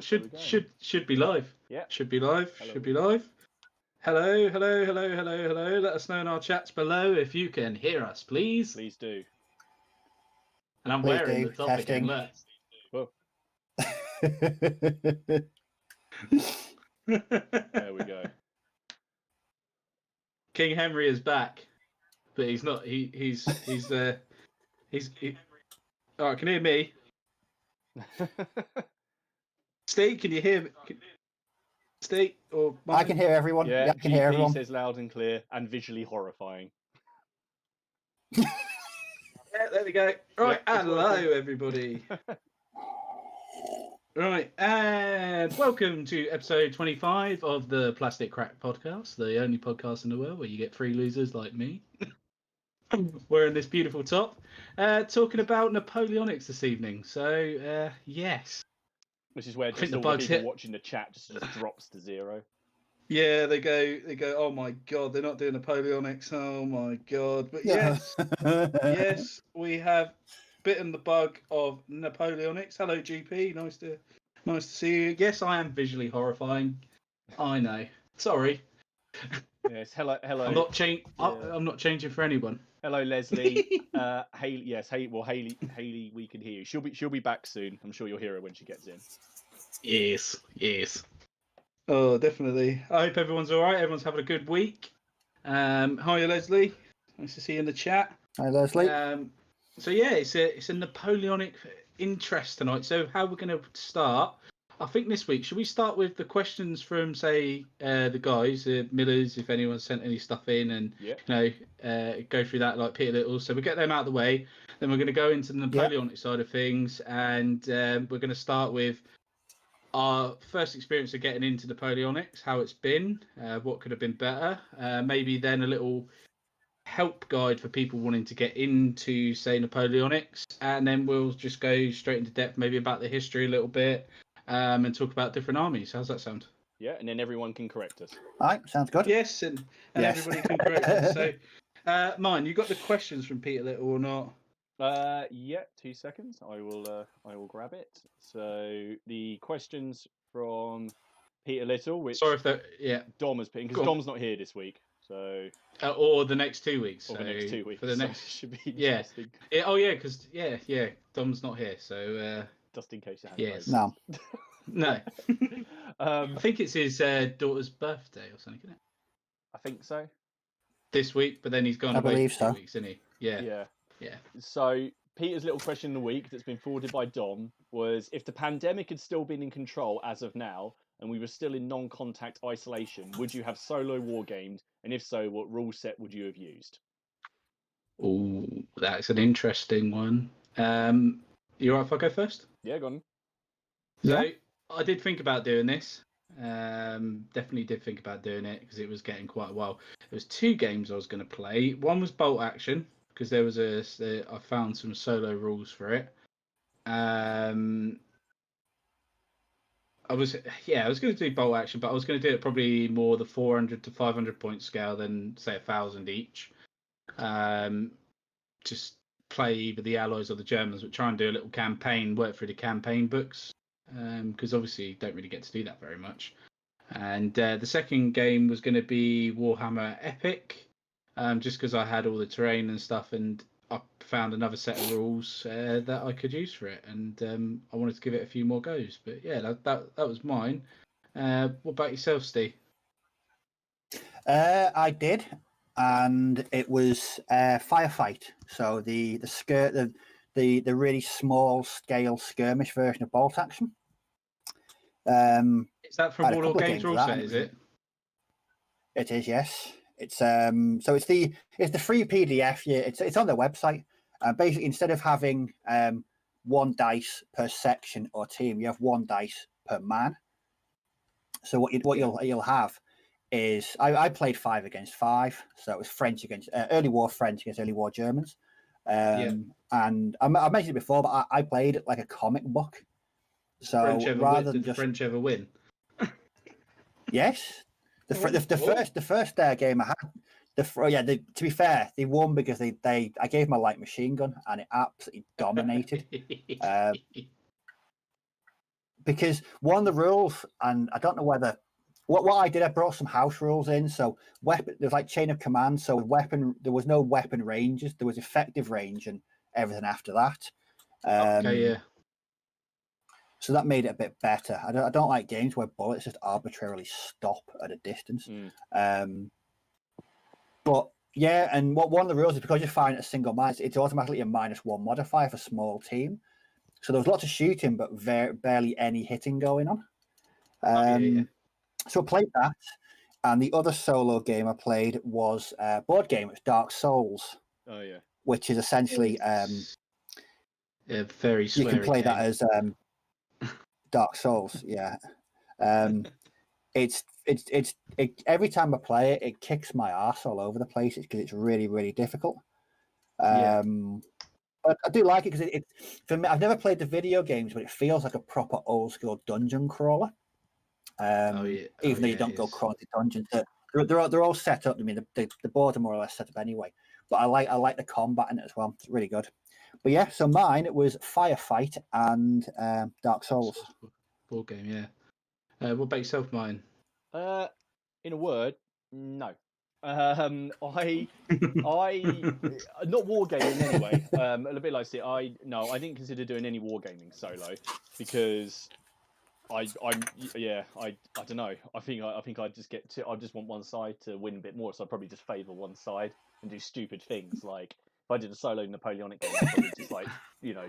Should be live. Yeah. Should be live. Hello. Should be live. Hello. Let us know in our chats below if you can hear us, please. Please do. And I'm Please wearing do. the top Testing. again. Whoa. Look. There we go. King Henry is back, but he's not. He's All right, can you hear me? Steve, can you hear me? Steve or I can hear everyone. Yeah, I can hear GP everyone. says loud and clear and visually horrifying. Yeah, there we go. Right, Yeah, it's hello working. everybody. Right, and welcome to episode 25 of the Plastic Crack Podcast, the only podcast in the world where you get free losers like me. Wearing this beautiful top, talking about Napoleonics this evening. So, yes. Which is where think just the all bugs the people hit. watching the chat just drops to zero. Yeah, they go, oh my God, they're not doing Napoleonics. Oh my God. But yes, yes, we have bitten the bug of Napoleonics. Hello, GP. Nice to see you. Yes, I am visually horrifying. I know. Sorry. Yes, hello. I'm not I'm not changing for anyone. Hello, Leslie. Haley. Yes, Haley. We can hear you. She'll be back soon. I'm sure you'll hear her when she gets in. Yes. Oh, definitely. I hope everyone's all right. Everyone's having a good week. Hi, Leslie. Nice to see you in the chat. Hi, Leslie. So yeah, it's a Napoleonic interest tonight. So how we're going to start? I think this week, should we start with the questions from, say, the guys, Millers, if anyone sent any stuff in, and go through that like Peter Little. So we get them out of the way. Then we're going to go into the Napoleonic side of things, and we're going to start with our first experience of getting into Napoleonics, how it's been, what could have been better. Maybe then a little help guide for people wanting to get into, say, Napoleonics, and then we'll just go straight into depth, maybe about the history a little bit. And talk about different armies. How's that sound? Yeah, and then everyone can correct us. All right, sounds good. Yes, and Yes. everybody can correct us. So, mine, you got the questions from Peter Little or not? Yeah, 2 seconds. I will grab it. So the questions from Peter Little, which Sorry if that. Yeah. Dom has picked because Dom's not here this week. So or the next 2 weeks. Or the next 2 weeks. For the next should be interesting. Yeah. Because Dom's not here. So just in case you yes. No. No. I think it's his daughter's birthday or something, isn't it? I think so. This week, but then he's gone away for 2 weeks, isn't he? Yeah. So Peter's little question of the week that's been forwarded by Dom was: if the pandemic had still been in control as of now, and we were still in non-contact isolation, would you have solo war games? And if so, what rule set would you have used? Oh, that's an interesting one. You all right if I go first? Yeah, go on. So I did think about doing this. Definitely did think about doing it because it was getting quite a while. There was 2 games I was going to play. One was Bolt Action because there was I found some solo rules for it. I was going to do Bolt Action, but I was going to do it probably more the 400 to 500 point scale than say 1,000 each. Just play either the Allies or the Germans, but try and do a little campaign, work through the campaign books. Because obviously you don't really get to do that very much. And the second game was going to be Warhammer Epic, just because I had all the terrain and stuff, and I found another set of rules that I could use for it, and I wanted to give it a few more goes. But yeah, that was mine. What about yourself, Steve? I did, and it was Firefight. So the really small scale skirmish version of Bolt Action. Is that from Warlord Games rule set? Is it? It is, yes. It's so it's the free PDF. Yeah, it's on their website. Basically, instead of having 1 dice per section or team, you have 1 dice per man. So what you'll have is I played 5 against 5, so it was French against early war French against early war Germans. And I mentioned it before, but I played it like a comic book. So did the French ever win? Yes, the first game I had. To be fair, they won because I gave them a light machine gun and it absolutely dominated. because one of the rules, and I don't know whether what I did, I brought some house rules in. So weapon, there's like chain of command. So weapon, there was no weapon ranges. There was effective range and everything after that. Okay, yeah. So that made it a bit better. I don't like games where bullets just arbitrarily stop at a distance. But yeah, and one of the rules is because you're firing at a single man, it's automatically a -1 modifier for small team. So there was lots of shooting, but barely any hitting going on. Yeah. So I played that, and the other solo game I played was a board game. It's Dark Souls. Oh yeah. Which is essentially yeah, very sweary you can play game. that as Dark Souls. Yeah, it's every time I play it, it kicks my ass all over the place because it's really, really difficult. But I do like it because it for me. I've never played the video games, but it feels like a proper old school dungeon crawler. Even though you don't go crawling to dungeons, they're all set up. I mean, the boards are more or less set up anyway. But I like the combat in it as well. It's really good. But yeah, so mine it was Firefight and Dark Souls. Board game, yeah. What about yourself, mine? In a word, no. I not wargaming anyway. A bit like Steve, I didn't consider doing any wargaming solo because I don't know. I think I just want one side to win a bit more, so I probably just favour one side and do stupid things. Like if I did a solo Napoleonic game, I'd probably just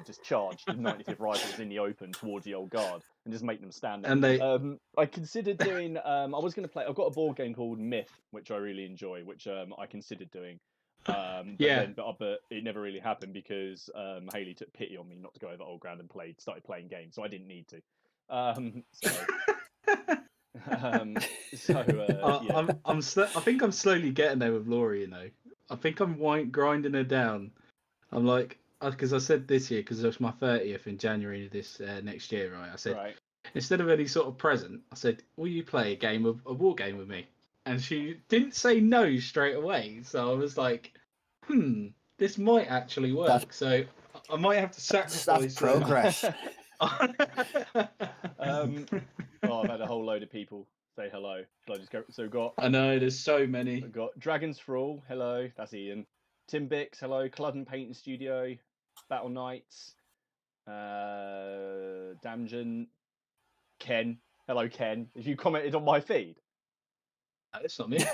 just charge the 95th Rifles in the open towards the old guard and just make them stand there. And I considered doing. I was going to play. I've got a board game called Myth, which I really enjoy, which I considered doing. But it never really happened because Haley took pity on me not to go over old ground and started playing games, so I didn't need to. I think I'm slowly getting there with Laurie. You know, I think I'm grinding her down. I'm like, because I said this year, because it was my 30th in January this next year, right? I said, instead of any sort of present, I said, will you play a war game with me? And she didn't say no straight away. So I was like, this might actually work. So I might have to sacrifice. That's progress. I've had a whole load of people say hello. So I just go. So got. I know there's so many. I've got Dragons for All. Hello, that's Ian. Tim Bix. Hello. Cludden Painting Studio. Battle Knights. Damjan. Ken. Hello, Ken. If you commented on my feed. That's not me.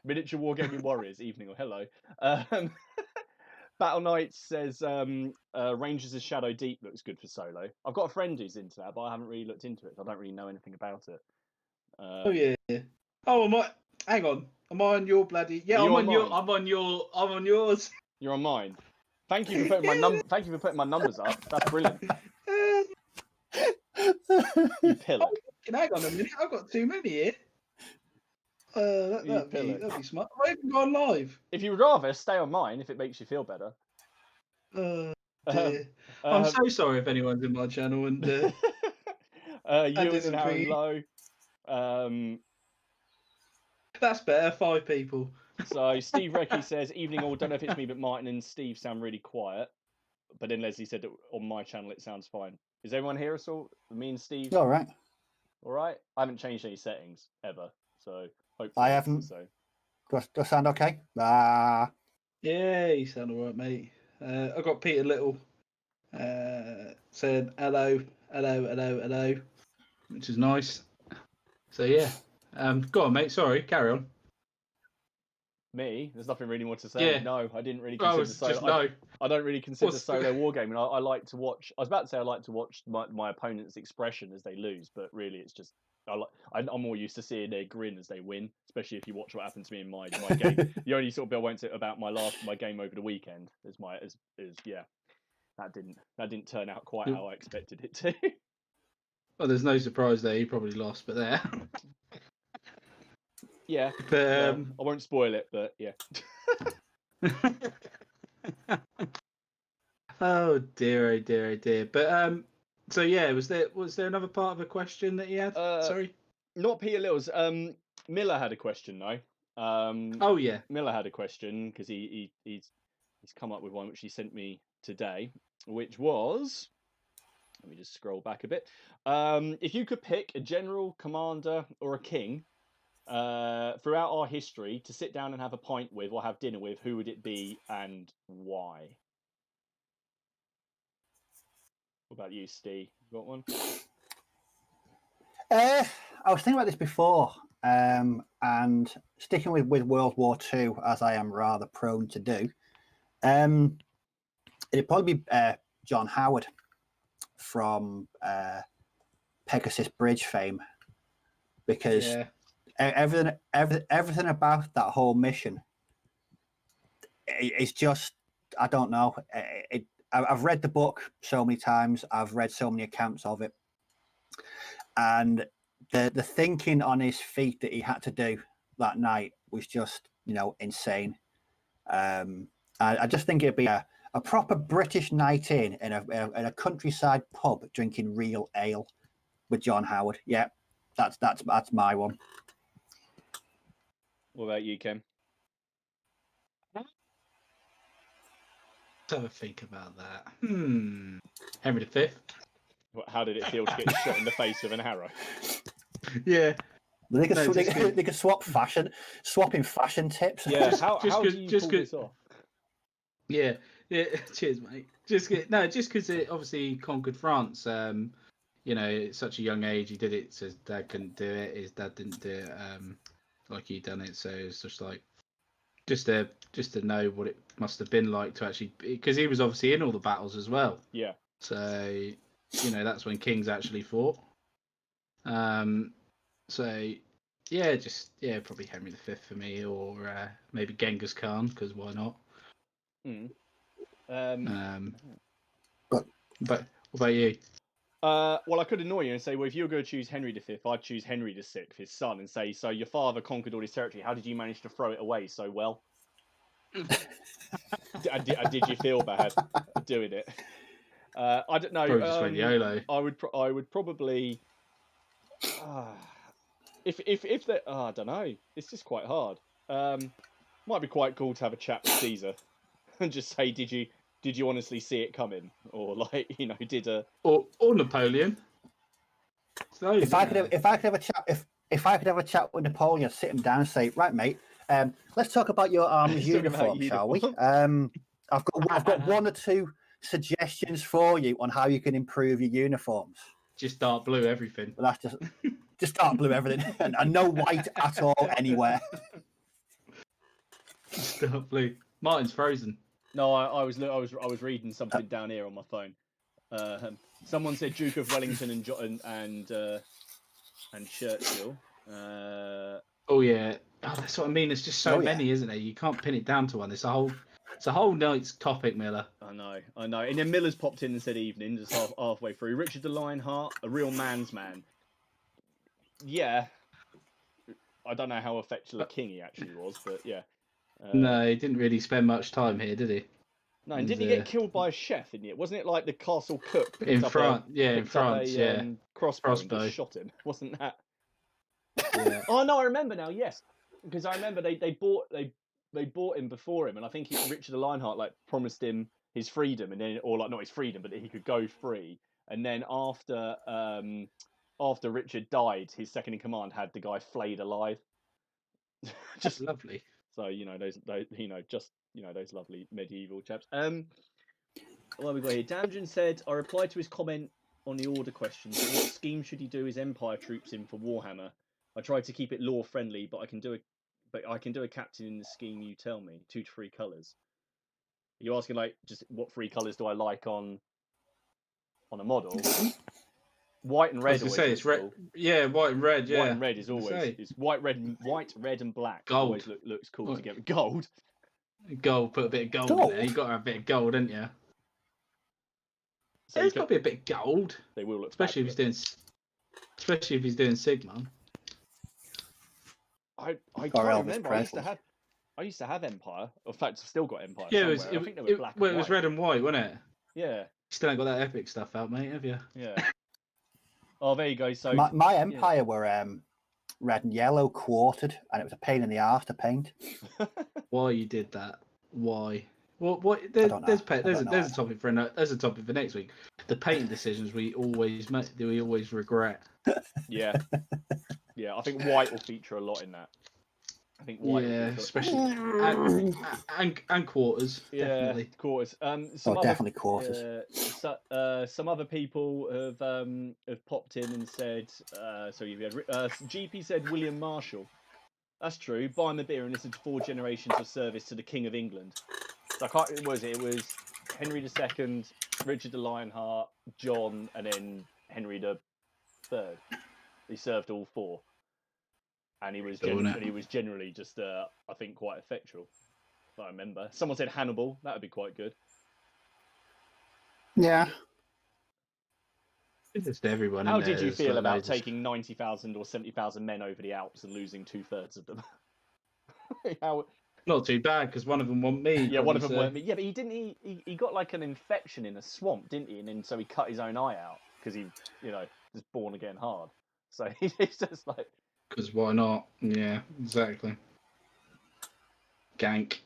Miniature Wargaming Warriors. Evening or hello. Battle Knights says Rangers of Shadow Deep looks good for solo. I've got a friend who's into that, but I haven't really looked into it. So I don't really know anything about it. Oh yeah. Oh, am I? Hang on. Am I on your bloody? Yeah, I'm on your. I'm on yours. You're on mine. Thank you for putting my Thank you for putting my numbers up. That's brilliant. You pillock. Hang on a minute. I've got too many here. That'd be smart. I haven't gone live. If you would rather, stay on mine if it makes you feel better. I'm so sorry if anyone's in my channel and you and Harry Lowe. That's better. 5 people. So Steve Recky says, "Evening all. Don't know if it's me, but Martin and Steve sound really quiet." But then Leslie said that on my channel it sounds fine. Is everyone here at all? Me and Steve. All right. All right. I haven't changed any settings ever, so hopefully I haven't. So. Does sound okay? Yeah, you sound all right, mate. I got Peter Little saying hello, which is nice. So yeah, go on, mate. Sorry, carry on. Me? There's nothing really more to say. Yeah. No, I didn't really consider solo. I don't really consider solo wargaming. I like to watch. I was about to say I like to watch my opponent's expression as they lose, but really it's just I'm more used to seeing their grin as they win, especially if you watch what happened to me in my game. The only sort of bit I went to about my game over the weekend is that didn't turn out quite how I expected it to. Well, there's no surprise there. You probably lost, but there. Yeah, but, I won't spoil it, but yeah. Oh dear. But so yeah, was there another part of a question that you had? Sorry, not Peter Little's. Miller had a question though. Oh yeah, Miller had a question because he's come up with one which he sent me today, which was Let me just scroll back a bit. If you could pick a general, commander, or a king throughout our history to sit down and have a pint with or have dinner with, who would it be and why? What about you, Steve? You got one? I was thinking about this before, and sticking with World War II, as I am rather prone to do, it'd probably be John Howard from Pegasus Bridge fame, because everything about that whole mission is just, I don't know. I've read the book so many times. I've read so many accounts of it, and the thinking on his feet that he had to do that night was just, insane. I just think it'd be a proper British night in a countryside pub drinking real ale with John Howard. Yeah, that's my one. What about you, Ken? Let's have a think about that. Henry V. How did it feel to get shot in the face with an arrow? Yeah. They could swapping fashion tips. Yeah, how do you pull this off? Yeah. Cheers, mate. Just because it obviously conquered France. At such a young age, he did it. So his dad couldn't do it. His dad didn't do it like he'd done it. So it's just like just to know what it must have been like to actually, because he was obviously in all the battles as well. Yeah. So that's when kings actually fought. So probably Henry V for me, or maybe Genghis Khan, because why not? But what about you? Well, I could annoy you and say, well, if you were going to choose Henry V, I'd choose Henry VI, his son, and say, so your father conquered all his territory. How did you manage to throw it away so well? Did you feel bad doing it? I don't know. Probably just went YOLO. I would probably. If they, I don't know. It's just quite hard. Might be quite cool to have a chat with Caesar and just say, did you honestly see it coming, or or Napoleon? If I could have a chat with Napoleon, sit him down and say, right, mate, let's talk about your army's uniform, shall we? I've got one or two suggestions for you on how you can improve your uniforms. Just dark blue everything. Well, that's just dark blue everything, and no white at all anywhere. Just dark blue. Martin's frozen. No, I was reading something down here on my phone. Someone said Duke of Wellington and Churchill. Oh yeah, that's what I mean. There's just so many, isn't there? You can't pin it down to one. It's a whole night's topic, Miller. I know. And then Miller's popped in and said evening, just halfway through. Richard the Lionheart, a real man's man. Yeah. I don't know how effectual a king he actually was, but yeah. No, he didn't really spend much time here, did he? No, and didn't he get killed by a chef in it? Wasn't it like the castle cook in France? In France, crossbow and just shot him. Wasn't that? Yeah. Oh no, I remember now. Yes, because I remember they bought him before him, and I think Richard the Lionheart promised him his freedom, and then not his freedom, but that he could go free. And then after Richard died, his second in command had the guy flayed alive. Just lovely. So those lovely medieval chaps. What have we got here? Damjan said, I replied to his comment on the order question. So what scheme should he do his Empire troops in for Warhammer? I tried to keep it lore friendly, but I can do a captain in the scheme you tell me. 2 to 3 colours. Are you asking just what 3 colours do I like on a model? White and red. I was gonna say it's red. Cool. Yeah, white and red. Yeah, white and red is always it's white, red, and black. Gold always looks cool to get with gold. Gold, put a bit of gold in there. You got to have a bit of gold, haven't you? So there's got to be a bit of gold. They will look, especially if he's doing Sigma. I can't remember. I used to have Empire. In fact, I've still got Empire. Yeah, I think they were black. Well, it was red and white, wasn't it? Yeah. You still ain't got that epic stuff out, mate, have you? Yeah. Oh, there you go. So my Empire were red and yellow quartered, and it was a pain in the arse to paint. Why you did that? Why? What? don't know. There's I don't know a topic for there's a topic for next week. The painting decisions we always make, that we always regret. Yeah, yeah. I think white will feature a lot in that. I think white. Yeah, will feature especially and quarters. Yeah, Definitely. of course. Definitely quarters. Some other people have popped in and said. So you had GP said William Marshall. That's true. Buy him a beer and listen to 4 generations of service to the King of England. So I can't. What was it? It was Henry II, Richard the Lionheart, John, and then Henry the Third. He served all 4, and he was generally just I think quite effectual. If I remember, someone said Hannibal. That would be quite good. Yeah. Just everyone. How did you feel about taking 90,000 or 70,000 men over the Alps and losing 2/3 of them? Not too bad, because one of them want me. Yeah, one of them weren't me. Yeah, but he got like an infection in a swamp, didn't he? And then so he cut his own eye out because he, was born again hard. So he's just like. Because why not? Yeah, exactly. Gank.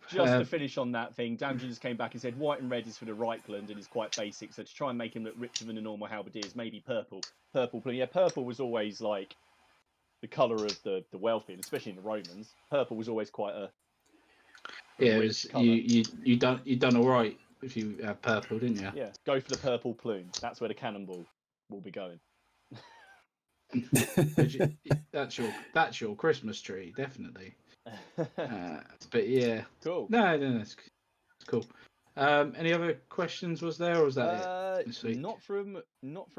Just to finish on that thing, Damji just came back and said white and red is for the Reichland and is quite basic. So to try and make him look richer than a normal halberdiers, maybe purple. Yeah, purple was always like the colour of the wealthy, and especially in the Romans. Purple was always quite a yeah. It was you done all right if you have purple, didn't you? Yeah, go for the purple plume. That's where the cannonball will be going. That's your Christmas tree, definitely. But yeah, cool. No, it's cool. Any other questions? Was there, or was that it this week? Not from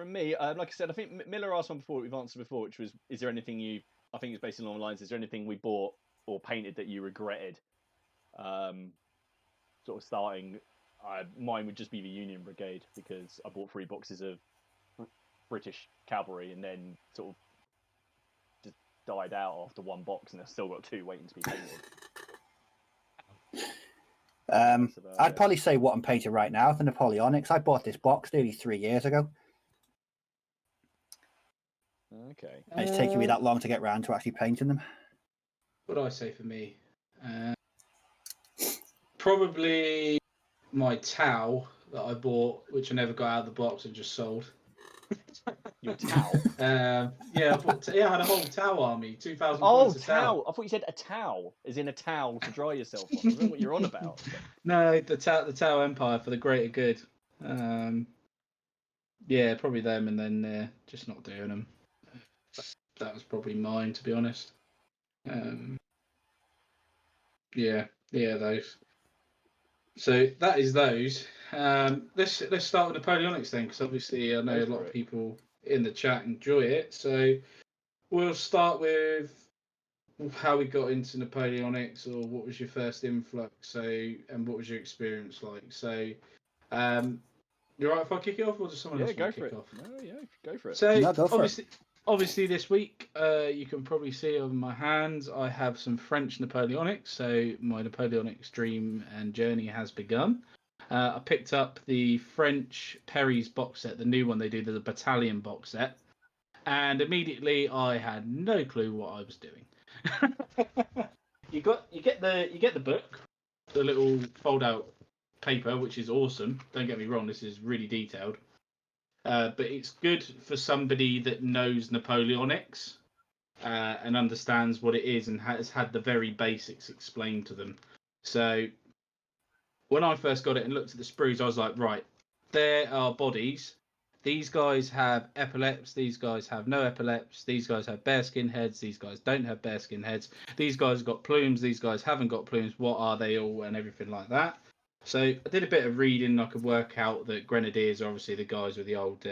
me. Like I said, I think Miller asked one before we've answered before, which was, is there anything I think it's based along the lines, is there anything we bought or painted that you regretted? Sort of starting. Mine would just be the Union Brigade, because I bought 3 boxes of British cavalry and then sort of just died out after 1 box, and I've still got 2 waiting to be painted. I'd probably say what I'm painting right now, the Napoleonics. I bought this box nearly 3 years ago. Okay. And it's taken me that long to get around to actually painting them. What do I say for me? Probably my towel that I bought, which I never got out of the box and just sold. Your towel? Yeah, I had a whole towel army, 2,000 points of towel. I thought you said a towel, as in a towel to dry yourself on. I don't know what you're on about. No, the towel empire for the greater good. Yeah, probably them, and then just not doing them. That was probably mine, to be honest. Yeah, those. So that is those. Let's start with Napoleonics then, because obviously I know a lot of people in the chat enjoy it. So we'll start with how we got into Napoleonics, or what was your first influx, and what was your experience like. So you're right if I kick it off, or does someone else want to kick off? No, yeah, go for it. So go for it. Obviously this week, you can probably see on my hands, I have some French Napoleonics. So my Napoleonics dream and journey has begun. I picked up the French Perry's box set, the new one they do, the battalion box set, and immediately I had no clue what I was doing. you get the book, the little fold out paper, which is awesome. Don't get me wrong, this is really detailed. But it's good for somebody that knows Napoleonics and understands what it is and has had the very basics explained to them. So when I first got it and looked at the sprues, I was like, right, there are bodies. These guys have epaulets. These guys have no epaulets. These guys have bearskin heads. These guys don't have bearskin heads. These guys have got plumes. These guys haven't got plumes. What are they all, and everything like that. So I did a bit of reading. I could work out that grenadiers are obviously the guys with the old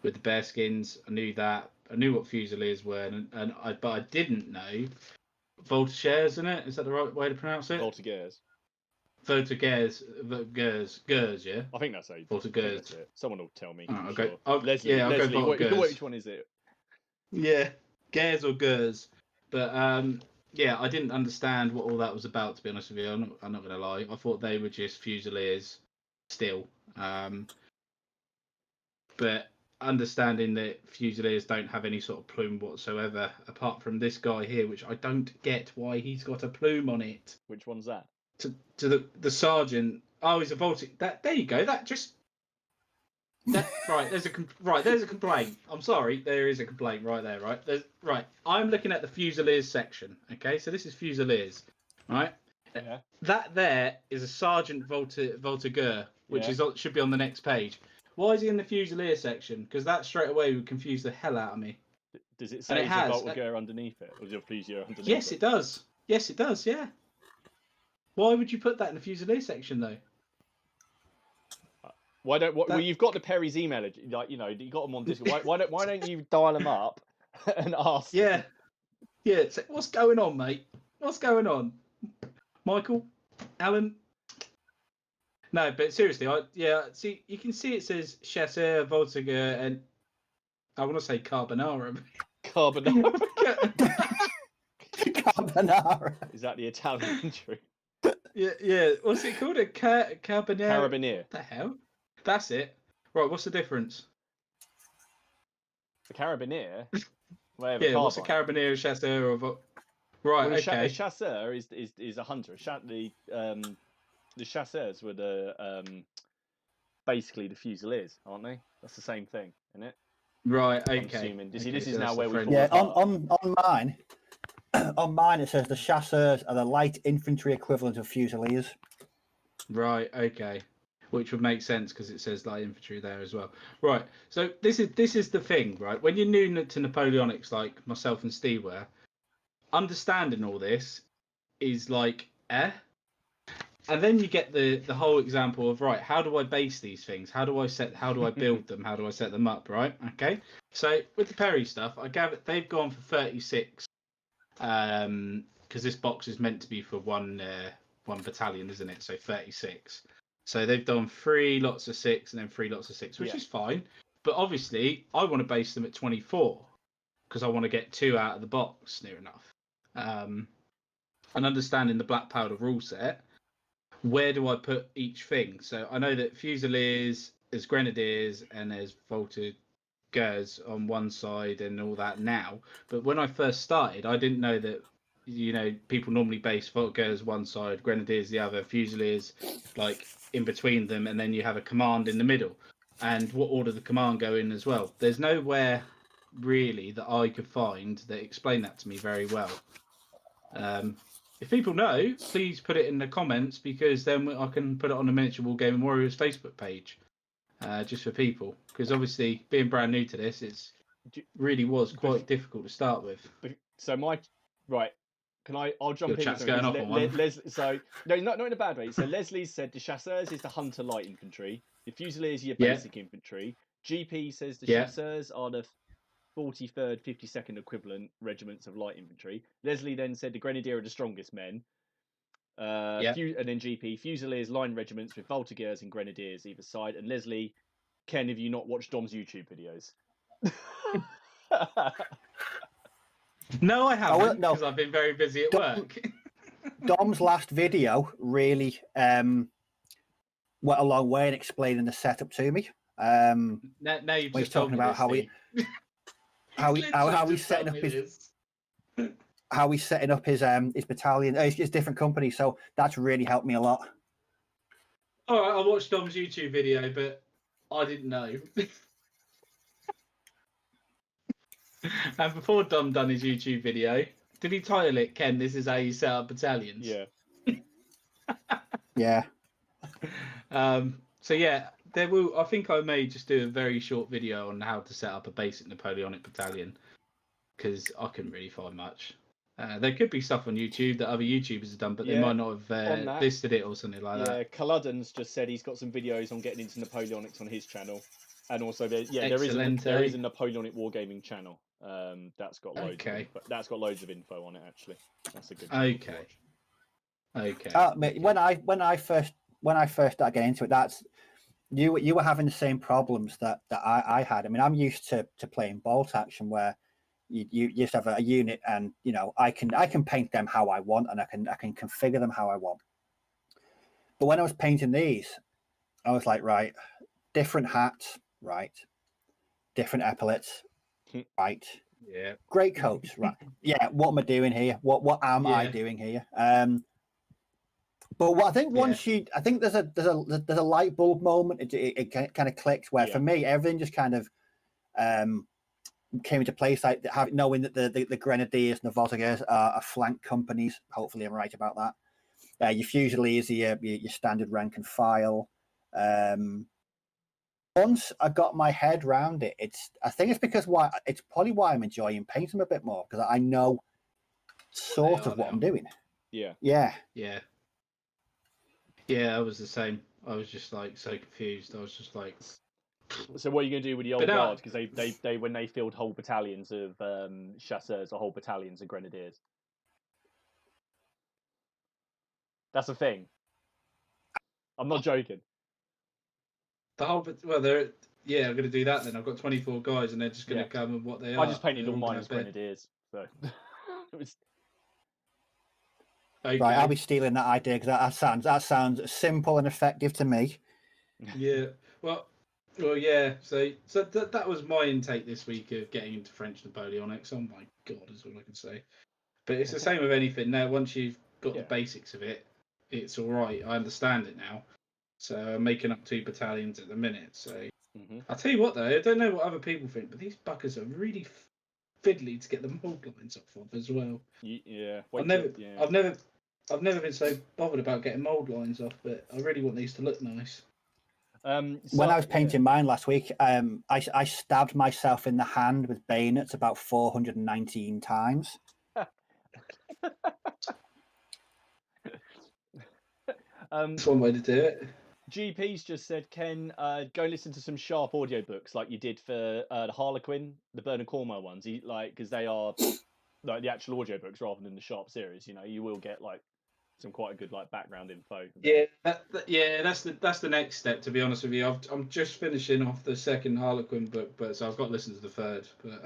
with the bearskins. I knew that. I knew what fusiliers were, but I didn't know voltigeurs. Isn't it? Is that the right way to pronounce it? Voltigeurs. Voltigeurs, yeah. I think that's how you. Voltigeurs. Someone will tell me. I'll sure. go. Leslie, I'll go Voltigeurs. Which one is it? Yeah, Gers or Gers, but yeah, I didn't understand what all that was about, to be honest with you. I'm not going to lie. I thought they were just fusiliers still. But understanding that Fusiliers don't have any sort of plume whatsoever, apart from this guy here, which I don't get why he's got a plume on it. Which one's that? To the sergeant. Oh, he's a Baltic. That there you go. Right. There's a complaint. I'm sorry. There is a complaint right there. Right. I'm looking at the Fusiliers section. Okay, so this is Fusiliers, right? Yeah. That there is a Sergeant Voltigeur, which should be on the next page. Why is he in the Fusilier section? Because that straight away would confuse the hell out of me. Does it say it's a Voltigeur underneath it, or is it a Fusilier underneath it? Yes, it does. Yes, it does. Yeah. Why would you put that in the Fusilier section though? Well, you've got the Perry's email, like you got them on Discord. Why don't you dial them up and ask? Yeah. So what's going on, mate? What's going on, Michael, Alan? No, but seriously, see, you can see it says Chasseur, Voltigeur, and I want to say Carbonara. Carbonara. Carbonara. Is that the Italian infantry? Yeah. What's it called? A Carabiniere. What the hell? That's it. Right. What's the difference? The Carabiniere. What's a Carabiniere, Chasseur, or right? Well, okay. A Chasseur is a hunter. The Chasseurs were the basically the Fusiliers, aren't they? That's the same thing, isn't it? Right. Okay. I'm assuming. This so is now where we. Yeah. On mine. On mine, it says the Chasseurs are the light infantry equivalent of Fusiliers. Right. Okay. Which would make sense because it says light infantry there as well. Right. So this is the thing, right? When you're new to Napoleonics, like myself and Steve were, understanding all this is like, and then you get the whole example of, right, how do I base these things? How do I build them? How do I set them up? Right. Okay. So with the Perry stuff, I gather they've gone for 36. Because this box is meant to be for one battalion, isn't it? So 36. So they've done 3 lots of 6 and then 3 lots of 6, which is fine. But obviously, I want to base them at 24 because I want to get 2 out of the box near enough. And understanding the black powder rule set, where do I put each thing? So I know that Fusiliers, there's Grenadiers, and there's Voltigeurs on one side and all that now. But when I first started, I didn't know that, people normally base Voltigeurs one side, Grenadiers the other, Fusiliers like in between them, and then you have a command in the middle. And what order the command go in as well. There's nowhere really that I could find that explained that to me very well. If people know, please put it in the comments, because then I can put it on the Miniature Wargaming Warriors Facebook page, just for people. Because obviously, being brand new to this, really was quite difficult to start with. So I'll jump in. Chat's going off on one. So no, not in a bad way. So Leslie said the Chasseurs is the hunter light infantry. The Fusiliers are your basic infantry. GP says the Chasseurs are the 43rd, 52nd equivalent regiments of light infantry. Leslie then said the Grenadier are the strongest men. And then GP, Fusiliers line regiments with Voltigeurs and Grenadiers either side. And Leslie, Ken, have you not watched Dom's YouTube videos? No, I haven't, because I've been very busy at work. Dom's last video really went a long way in explaining the setup to me. Now you've just talking about how he's setting up his battalion, his different companies. So that's really helped me a lot. All right, I watched Dom's YouTube video, but I didn't know. And before Dom done his YouTube video, did he title it, Ken, this is how you set up battalions? Yeah. Yeah. So yeah, I think I may just do a very short video on how to set up a basic Napoleonic battalion, because I couldn't really find much. There could be stuff on YouTube that other YouTubers have done, but they might not have listed it or something like that. Yeah, Culloden's just said he's got some videos on getting into Napoleonics on his channel. And also, there is a Napoleonic Wargaming channel. That's got loads. That's got loads of info on it. Actually, that's a good. Okay. When I first started getting into it, that's you were having the same problems that I had. I mean, I'm used to playing bolt action where you just have a unit, and I can paint them how I want, and I can configure them how I want. But when I was painting these, I was like, right, different hats, right, different epaulets, right? Yeah. Great coats, right? Yeah, what am I doing here? What am I Yeah. doing here? But what I think I think there's a light bulb moment. It kind of clicked where for me everything just kind of came into place, like knowing that the Grenadiers and the Voltigeurs are flank companies. Hopefully, I'm right about that. Your Fusiliers are your standard rank and file. Once I got my head around it, I think it's probably why I'm enjoying painting them a bit more, because I know sort of what I'm doing. Yeah. I was the same. I was just like so confused. I was just like, so what are you going to do with the old guard? Because they when they field whole battalions of chasseurs or whole battalions of grenadiers. That's a thing. I'm not joking. the whole, well, I'm going to do that then. I've got 24 guys and they're just going to come and what they are. I just painted all mine as grenadiers. So it was... Okay. Right, I'll be stealing that idea because that sounds simple and effective to me. Yeah, well, yeah. So that was my intake this week of getting into French Napoleonics. Oh my god, is all I can say. But it's the same with anything. Now, once you've got the basics of it, it's all right. I understand it now. So I'm making up 2 battalions at the minute. So I'll tell you what though, I don't know what other people think, but these buggers are really fiddly to get the mold lines off of as well. Yeah. I've never been so bothered about getting mold lines off, but I really want these to look nice. When I was painting mine last week, I stabbed myself in the hand with bayonets about 419 times. That's one way to do it. GP's just said, Ken, go listen to some sharp audiobooks like you did for the Harlequin, the Bernard Cornwell ones. Because they are like the actual audiobooks rather than the sharp series. You know, you will get like some quite a good like background info. Yeah, that's the next step. To be honest with you, I'm just finishing off the second Harlequin book, but so I've got to listen to the third. But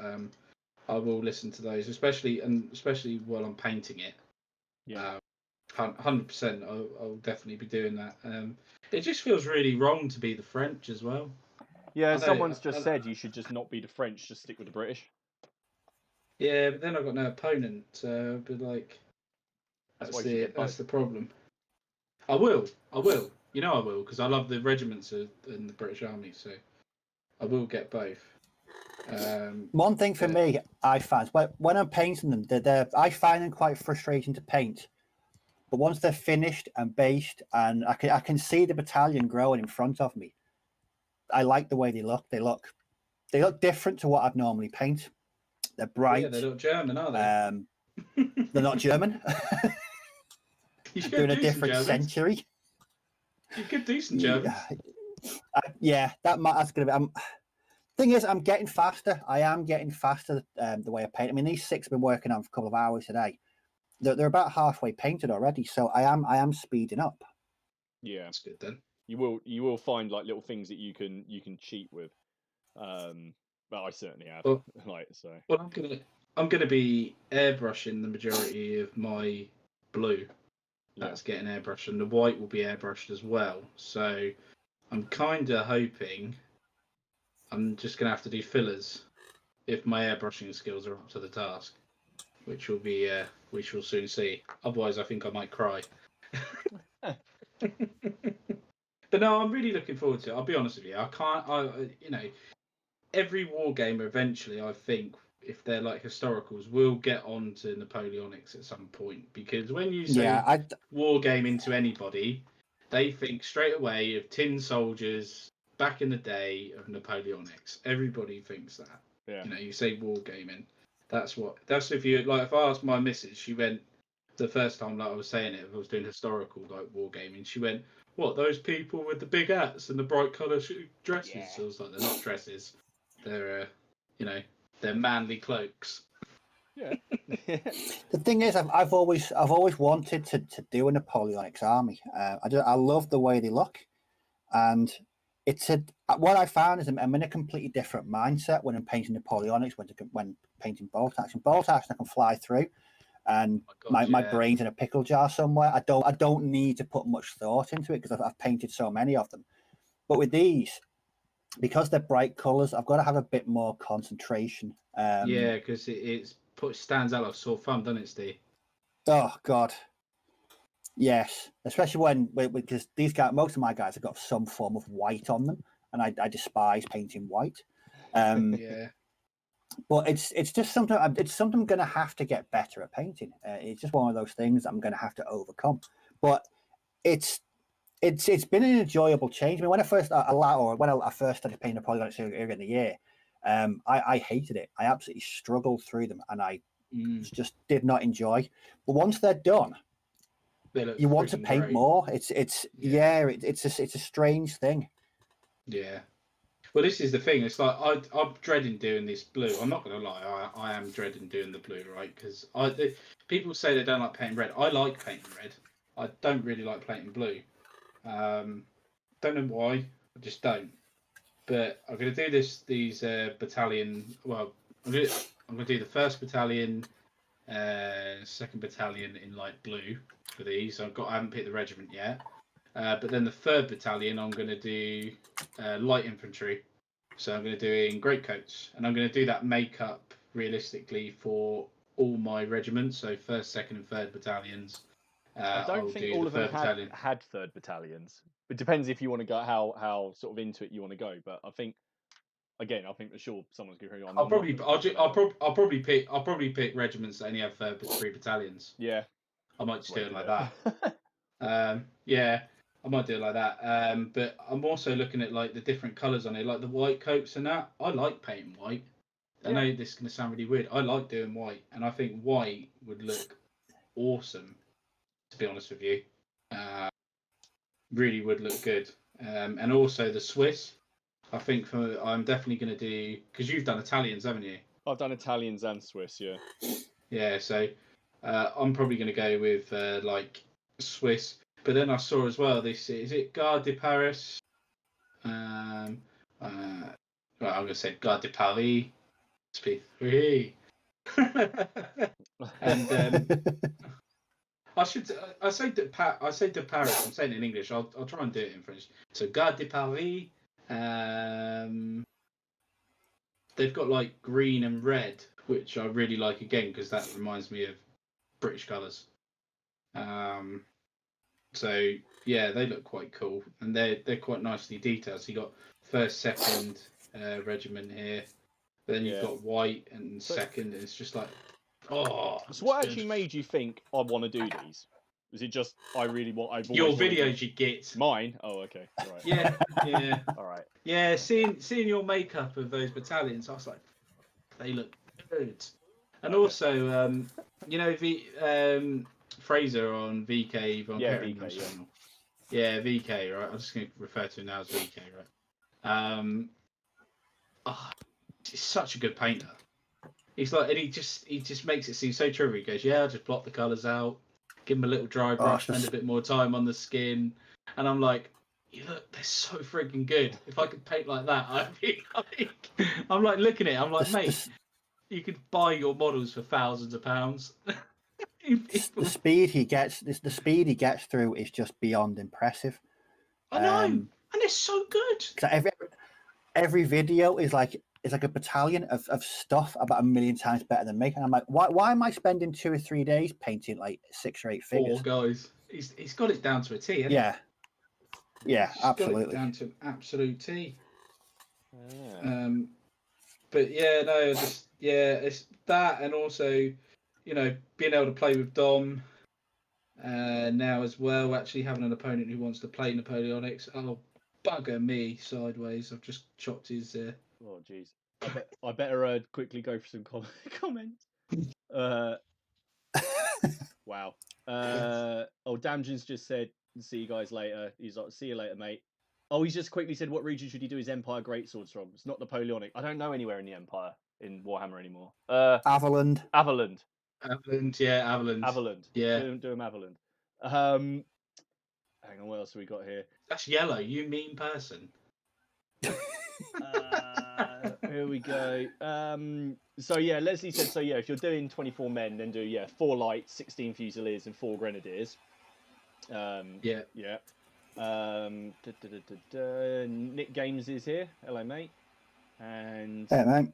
I will listen to those, especially while I'm painting it. Yeah, 100%. I'll definitely be doing that. It just feels really wrong to be the French as well. Yeah, someone's just said you should just not be the French, just stick with the British. Yeah, but then I've got no opponent, so I'd be like, that's the problem. I will. You know I will, because I love the regiments in the British Army, so I will get both. One thing for me, I find when I'm painting them, I find them quite frustrating to paint. But once they're finished and based, and I can see the battalion growing in front of me, I like the way they look. They look different to what I'd normally paint. They're bright. Yeah, they're not German, are they? They're not German. They're in a different century. You could do some Germans. That's going to be. Thing is, I'm getting faster. I am getting faster the way I paint. I mean, these 6 have been working on for a couple of hours today. They're about halfway painted already, so I am speeding up. Yeah, that's good then. You will find like little things that you can cheat with. But I certainly have. Well, Well, I'm gonna be airbrushing the majority of my blue. That's getting airbrushed, and the white will be airbrushed as well. So I'm kind of hoping I'm just gonna have to do fillers if my airbrushing skills are up to the task, which will be we shall soon see. Otherwise, I think I might cry. But no, I'm really looking forward to it. I'll be honest with you. Every war gamer eventually, I think, if they're like historicals, will get on to Napoleonics at some point, because when you say war gaming to anybody, they think straight away of tin soldiers back in the day of Napoleonics. Everybody thinks that. Yeah. You know, you say war gaming. That's if you like. If I asked my missus, she went the first time like I was saying it. If I was doing historical like war gaming, she went, "What, those people with the big hats and the bright colour dresses?" Yeah. So I was like, "They're not dresses. They're they're manly cloaks." Yeah. The thing is, I've always wanted to do a Napoleonics army. I love the way they look, and what I found is I'm in a completely different mindset when I'm painting Napoleonics when painting bolt action. Bolt action I can fly through, and my brain's in a pickle jar somewhere. I don't need to put much thought into it because I've painted so many of them. But with these, because they're bright colours, I've got to have a bit more concentration. Yeah, because stands out like sore thumb, doesn't it, Steve? Oh God, yes. Especially when because these guys, most of my guys have got some form of white on them, and I despise painting white. Yeah. But it's just something. It's something I'm going to have to get better at painting. It's just one of those things I'm going to have to overcome. But it's been an enjoyable change. I mean, when I first started painting Napoleonics earlier in the year, I hated it. I absolutely struggled through them, and I just did not enjoy. But once they're done, you want to paint great. more. It's a strange thing. Yeah. Well, this is the thing. It's like I'm dreading doing this blue. I'm not going to lie. I am dreading doing the blue, right? Because people say they don't like painting red. I like painting red. I don't really like painting blue. Don't know why. I just don't. But I'm going to do these battalion. Well, I'm going to do the first battalion, second battalion in light blue for these. I haven't picked the regiment yet. But then the third battalion, I'm going to do light infantry. So I'm going to do in greatcoats, and I'm going to do that makeup realistically for all my regiments. So first, second, and third battalions. I don't think all of them had third battalions. It depends if you want to go how sort of into it you want to go. But I think for sure someone's going to. I'll probably pick regiments that only have three battalions. Yeah, I might just do it like that. Yeah. I might do it like that. But I'm also looking at like the different colours on it, like the white coats and that. I like painting white. I know this is going to sound really weird. I like doing white, and I think white would look awesome, to be honest with you. Really would look good. And also the Swiss. I think I'm definitely going to do, because you've done Italians, haven't you? I've done Italians and Swiss, yeah. Yeah, so I'm probably going to go with like Swiss. But then I saw as well, is it Gare de Paris? Well, I'm going to say Gare de Paris. Speak. And I say de Paris. I'm saying it in English. I'll try and do it in French. So Gare de Paris. They've got like green and red, which I really like again because that reminds me of British colours. So yeah, they look quite cool, and they're quite nicely detailed. So you got first, second regiment here, but then you've got white and second. And it's just like, So what actually made you think I want to do these? Was it just I've your videos you get mine? Oh, okay, right. Yeah. All right. Yeah, seeing your makeup of those battalions, I was like, they look good. And also, you know, Fraser on VK Von Kettering channel. Yeah, VK, right? I'm just going to refer to him now as VK, right? He's such a good painter. He's like, and he just makes it seem so trivial. He goes, I'll just block the colours out, give him a little dry brush, spend a bit more time on the skin. And I'm like, look, they're so freaking good. If I could paint like that, I'm like looking at it, I'm like, mate, you could buy your models for thousands of pounds. The speed he gets through is just beyond impressive. I know, and it's so good. Every video is like a battalion of stuff about a million times better than me, and I'm like, why am I spending 2 or 3 days painting like 6 or 8 figures? 4 guys, he's got it down to a T, hasn't he? Yeah, absolutely. Got it down to an absolute T. But yeah, no, it's that, and also, you know, being able to play with Dom now as well, actually having an opponent who wants to play Napoleonics. Oh, bugger me sideways. I've just chopped his... Oh, jeez. I better quickly go for some comments. Wow. Damjin's just said, see you guys later. He's like, see you later, mate. Oh, he's just quickly said, what region should he do his Empire Greatswords from? It's not Napoleonic. I don't know anywhere in the Empire in Warhammer anymore. Averland. Yeah, Averland. Yeah. Do him Averland. Hang on, what else have we got here? That's yellow, you mean person. Here we go. So yeah, Leslie said, so yeah, if you're doing 24 men, then do 4 lights, 16 fusiliers, and 4 grenadiers. Yeah. Nick Games is here. Hello, mate. And Hey, mate.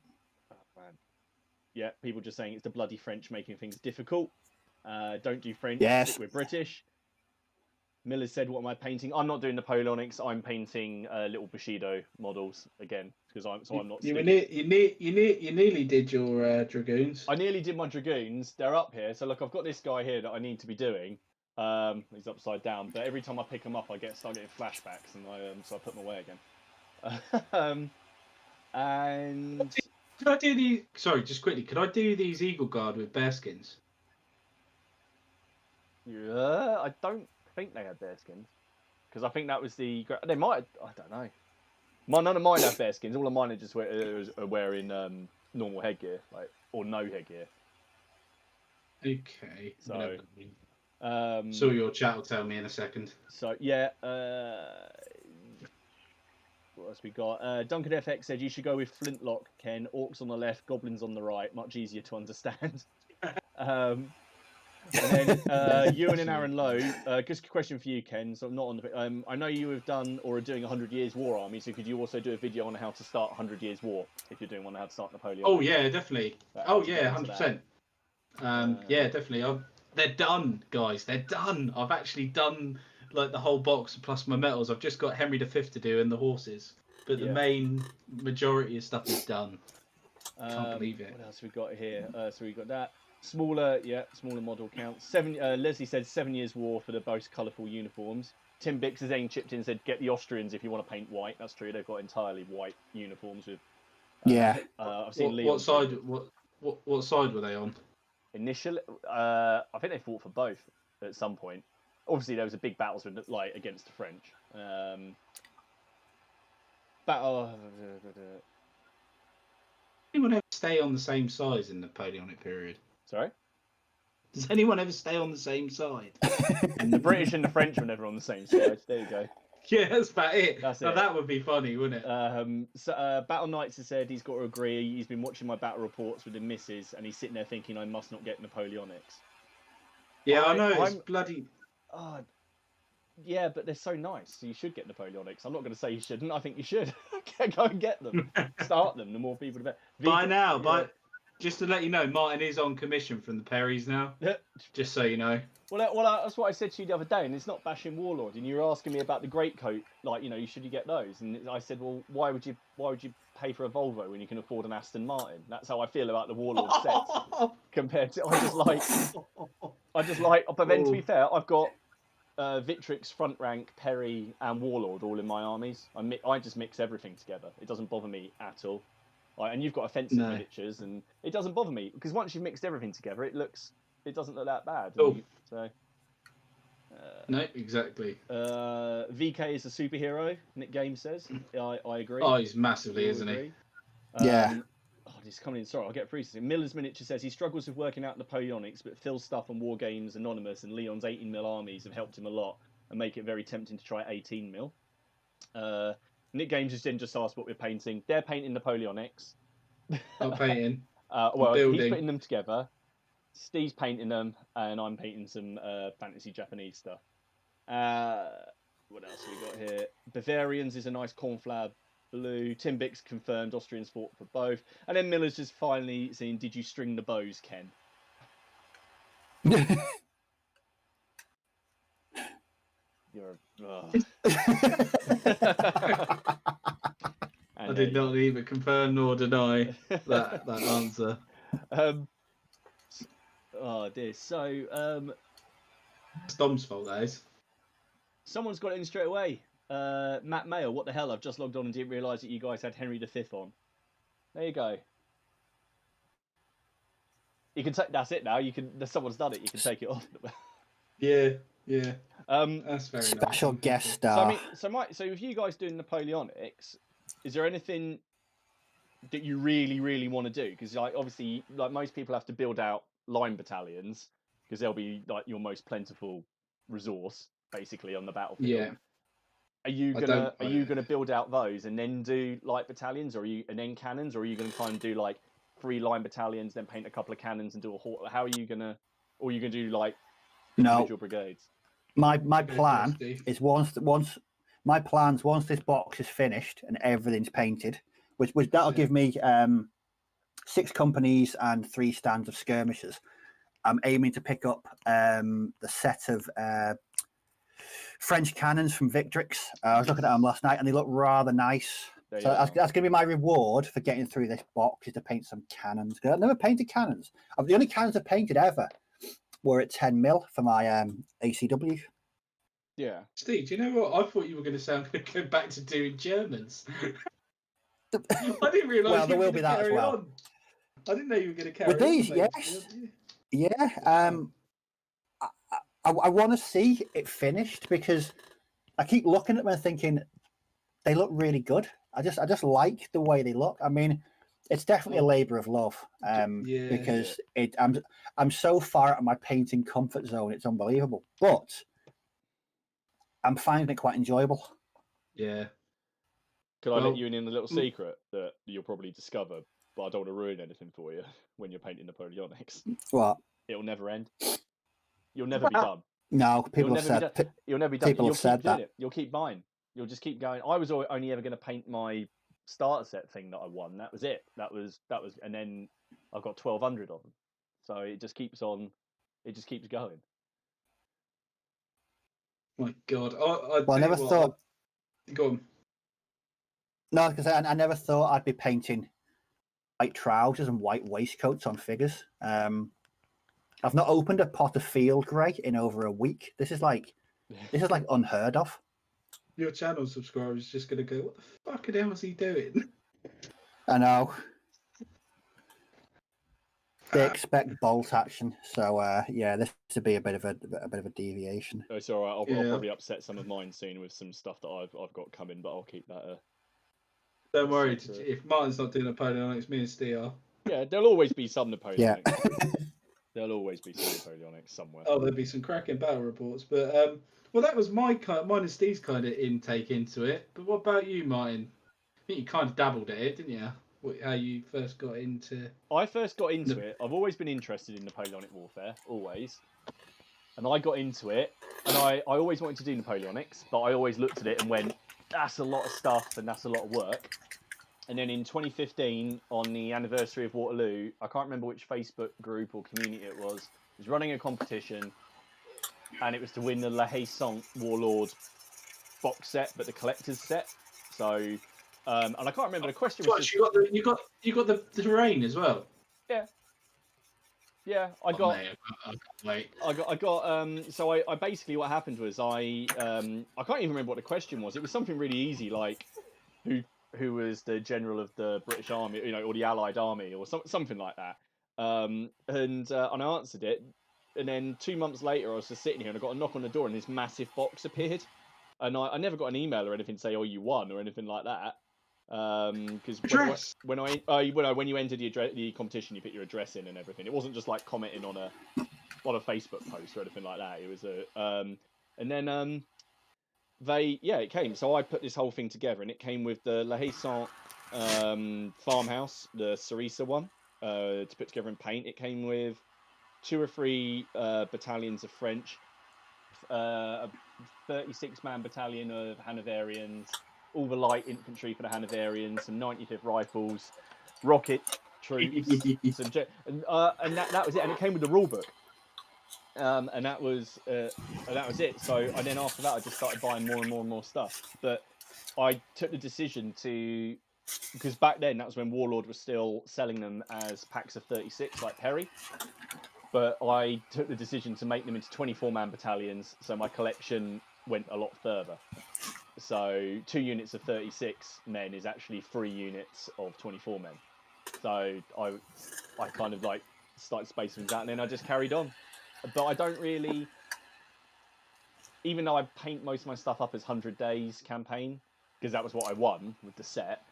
oh, man. Yeah, people just saying it's the bloody French making things difficult. Don't do French. Yes. Stick with British. Miller said, "What am I painting? I'm not doing Napoleonics. I'm painting little Bushido models again because I'm not. You nearly did your dragoons. I nearly did my dragoons. They're up here. So look, I've got this guy here that I need to be doing. He's upside down, but every time I pick him up, I start getting flashbacks, and so I put him away again. And Could I do these? Sorry, just quickly. Could I do these Eagle Guard with bearskins? yeah, I don't think they had bearskins because I think that was the. They might. I don't know. None of mine have bearskins. All of mine are just wearing normal headgear, or no headgear. Okay. So. So your chat will tell me in a second. So yeah, what else we got? Duncan FX said you should go with Flintlock, Ken. Orcs on the left, goblins on the right. Much easier to understand. And then Ewan and Aaron Lowe. Just a question for you, Ken. So I'm not on the. I know you have done or are doing 100 Years War Army. So could you also do a video on how to start 100 Years War if you're doing one on how to start Napoleon? Oh yeah, definitely. Oh yeah, 100%. Yeah, definitely. They're done, guys. They're done. I've actually done like the whole box plus my metals. I've just got Henry V to do and the horses, but the main majority of stuff is done. Can't believe it. What else have we got here? So we got that smaller model count. Leslie said 7 Years War for the most colourful uniforms. Tim Bix has then chipped in and said get the Austrians if you want to paint white. That's true. They've got entirely white uniforms with. I've seen what side? What side were they on? Initially, I think they fought for both at some point. Obviously, there was a big battle against the French. Anyone ever stay on the same side in the Napoleonic period? Sorry? Does anyone ever stay on the same side? And the British and the French were never on the same side. There you go. Yeah, that's about it. That's now, it. That would be funny, wouldn't it? Battle Knights has said he's got to agree. He's been watching my battle reports with the missus, and he's sitting there thinking, I must not get Napoleonics. Yeah, I know. It's bloody... yeah, but they're so nice. So you should get Napoleonics. I'm not going to say you shouldn't. I think you should. Go and get them. Start them. The more people, the better. Just to let you know, Martin is on commission from the Perrys now. Just so you know. Well, that's what I said to you the other day, and it's not bashing Warlord. And you were asking me about the greatcoat, should you get those? And I said, well, why would you pay for a Volvo when you can afford an Aston Martin? That's how I feel about the Warlord sets compared to. But then to be fair, I've got Victrix, Front Rank, Perry, and Warlord all in my armies. I just mix everything together. It doesn't bother me at all. And you've got offensive miniatures, and it doesn't bother me because once you've mixed everything together, it doesn't look that bad. No, exactly. VK is a superhero. Nick Games says. I agree. Oh, he's massively, isn't he? Yeah. He's coming in. Sorry, I'll get through to him. Miller's Miniature says he struggles with working out Napoleonics, but Phil's stuff on War Games Anonymous and Leon's 18mm armies have helped him a lot and make it very tempting to try 18mm. Nick Games has then just asked what we're painting. They're painting Napoleonics. I'm painting. He's putting them together. Steve's painting them, and I'm painting some fantasy Japanese stuff. What else have we got here? Bavarians is a nice cornflower blue. Tim Bix confirmed Austrians fought for both. And then Miller's just finally saying, did you string the bows, Ken? I did not either confirm nor deny that answer. Oh dear. So it's Dom's fault, that is. Someone's got it in straight away. Matt Mayo, what the hell? I've just logged on and didn't realise that you guys had Henry V on. There you go. You can take. That's it now. You can. Someone's done it. You can take it off. Yeah. That's very special nice. Guest star. So if you guys doing Napoleonics, is there anything that you really, really want to do? Because obviously, most people have to build out line battalions because they'll be your most plentiful resource basically on the battlefield. Yeah. Are you gonna build out those and then do light battalions, and then cannons, or are you gonna try and do 3 line battalions, then paint a couple of cannons and do a horde? How are you gonna? Or are you gonna do individual brigades? My Go plan Steve. is once this box is finished and everything's painted, which that'll give me 6 companies and 3 stands of skirmishers. I'm aiming to pick up the set of French cannons from Victrix. I was looking at them last night and they look rather nice. There So you that's are. going to be my reward for getting through this box, is to paint some cannons. 'Cause I've never painted cannons. The only cannons I've painted ever were at 10 mil for my ACW. Yeah. Steve, do you know what? I thought you were going to go back to doing Germans. I didn't realise Well, you there were will going be to that as carry well. on. I didn't know you were going to carry With these, on. Mate. yes. Yeah. I want to see it finished because I keep looking at them and thinking they look really good. I just like the way they look. I mean, it's definitely a labor of love because I'm so far out of my painting comfort zone. It's unbelievable, but I'm finding it quite enjoyable. Yeah. Could I let you in a little secret that you'll probably discover, but I don't want to ruin anything for you when you're painting Napoleonics? What? It'll never end. You'll never be done. No, people have said. You'll never be done. People You'll have said keep doing that. it. You'll keep buying. You'll just keep going. I was only ever going to paint my starter set thing that I won. That was it. That was, and then I've got 1,200 of them. So it just keeps on. It just keeps going. My God, I never thought. Go on. No, because I never thought I'd be painting white trousers and white waistcoats on figures. I've not opened a pot of field grey in over a week. This is like unheard of. Your channel subscribers is just going to go, what the fucking hell is he doing? I know. They expect bolt action, so yeah, this would be a bit of a deviation. It's all right. I'll probably upset some of mine soon with some stuff that I've got coming, but I'll keep that. Don't worry, if Martin's not doing Napoleonics, me and Steve are. Yeah, there'll always be some Napoleonics. Yeah. There'll always be some Napoleonics somewhere. Oh, there'll be some cracking battle reports, but well, that was mine and Steve's kind of intake into it. But what about you, Martin? I think you kind of dabbled at it, didn't you? How you first got into? I first got into it. I've always been interested in Napoleonic warfare, always. And I got into it, and I always wanted to do Napoleonics, but I always looked at it and went, that's a lot of stuff and that's a lot of work. And then in 2015, on the anniversary of Waterloo, I can't remember which Facebook group or community it was running a competition, and it was to win the La Haye-Saint Warlord box set, but the collector's set. So, and I can't remember the question. Was you got the terrain as well. Yeah, I got. So I basically, what happened was I can't even remember what the question was. It was something really easy, like who was the general of the British Army, or the Allied Army, or something like that. And I answered it, and then 2 months later, I was just sitting here, and I got a knock on the door, and this massive box appeared, and I never got an email or anything to say, "Oh, you won" or anything like that. Because when you entered the competition, you put your address in and everything. It wasn't just like commenting on a Facebook post or anything like that. It was and then it came. So I put this whole thing together, and it came with the La Haye-Saint farmhouse, the Sarisa one, to put together and paint. It came with 2 or 3 battalions of French, a 36-man battalion of Hanoverians, all the light infantry for the Hanoverians, some 95th rifles, rocket troops, and that was it. And it came with the rule book, and that was it. So and then after that, I just started buying more and more and more stuff. But I took the decision because back then that was when Warlord was still selling them as packs of 36, like Perry. But I took the decision to make them into 24-man battalions, so my collection went a lot further. So 2 units of 36 men is actually 3 units of 24 men. So I kind of like started spacing things out, and then I just carried on. But I don't really, even though I paint most of my stuff up as 100 days campaign, because that was what I won with the set.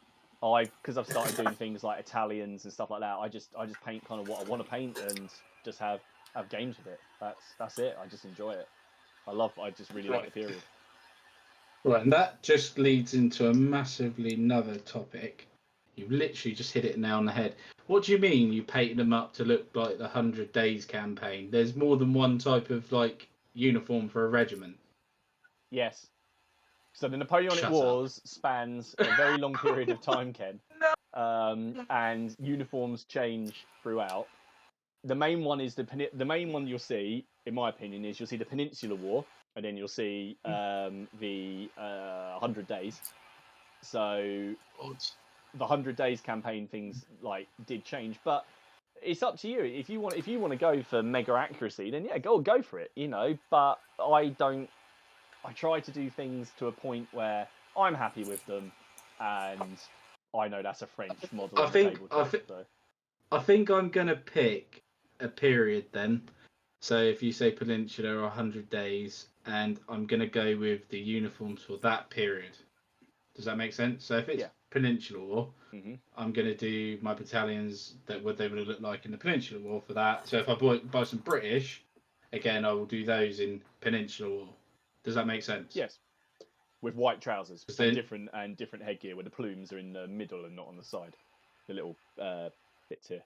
Because I've started doing things like Italians and stuff like that. I just paint kind of what I want to paint and just have games with it. That's it. I just enjoy it. I just really like the period. Right, and that just leads into a massively another topic. You literally just hit it nail on the head. What do you mean you painted them up to look like the 100 Days campaign? There's more than one type of uniform for a regiment. Yes. So the Napoleonic Shut Wars spans a very long period of time, Ken. No. And uniforms change throughout. The main one is the main one you'll see, in my opinion, is you'll see the Peninsular War, and then you'll see the 100 Days. So the 100 Days campaign things like did change, but it's up to you. If you want to go for mega accuracy, then yeah, go for it. You know, but I don't. I try to do things to a point where I'm happy with them, and I know that's a French model. I think I'm gonna pick a period then. So if you say Peninsula or 100 Days, and I'm gonna go with the uniforms for that period. Does that make sense? So if it's Peninsula War, I'm gonna do my battalions what they would look like in the Peninsula War for that. So if I buy some British, again I will do those in Peninsula War. Does that make sense? Yes. With white trousers and different headgear, where the plumes are in the middle and not on the side. The little bits here.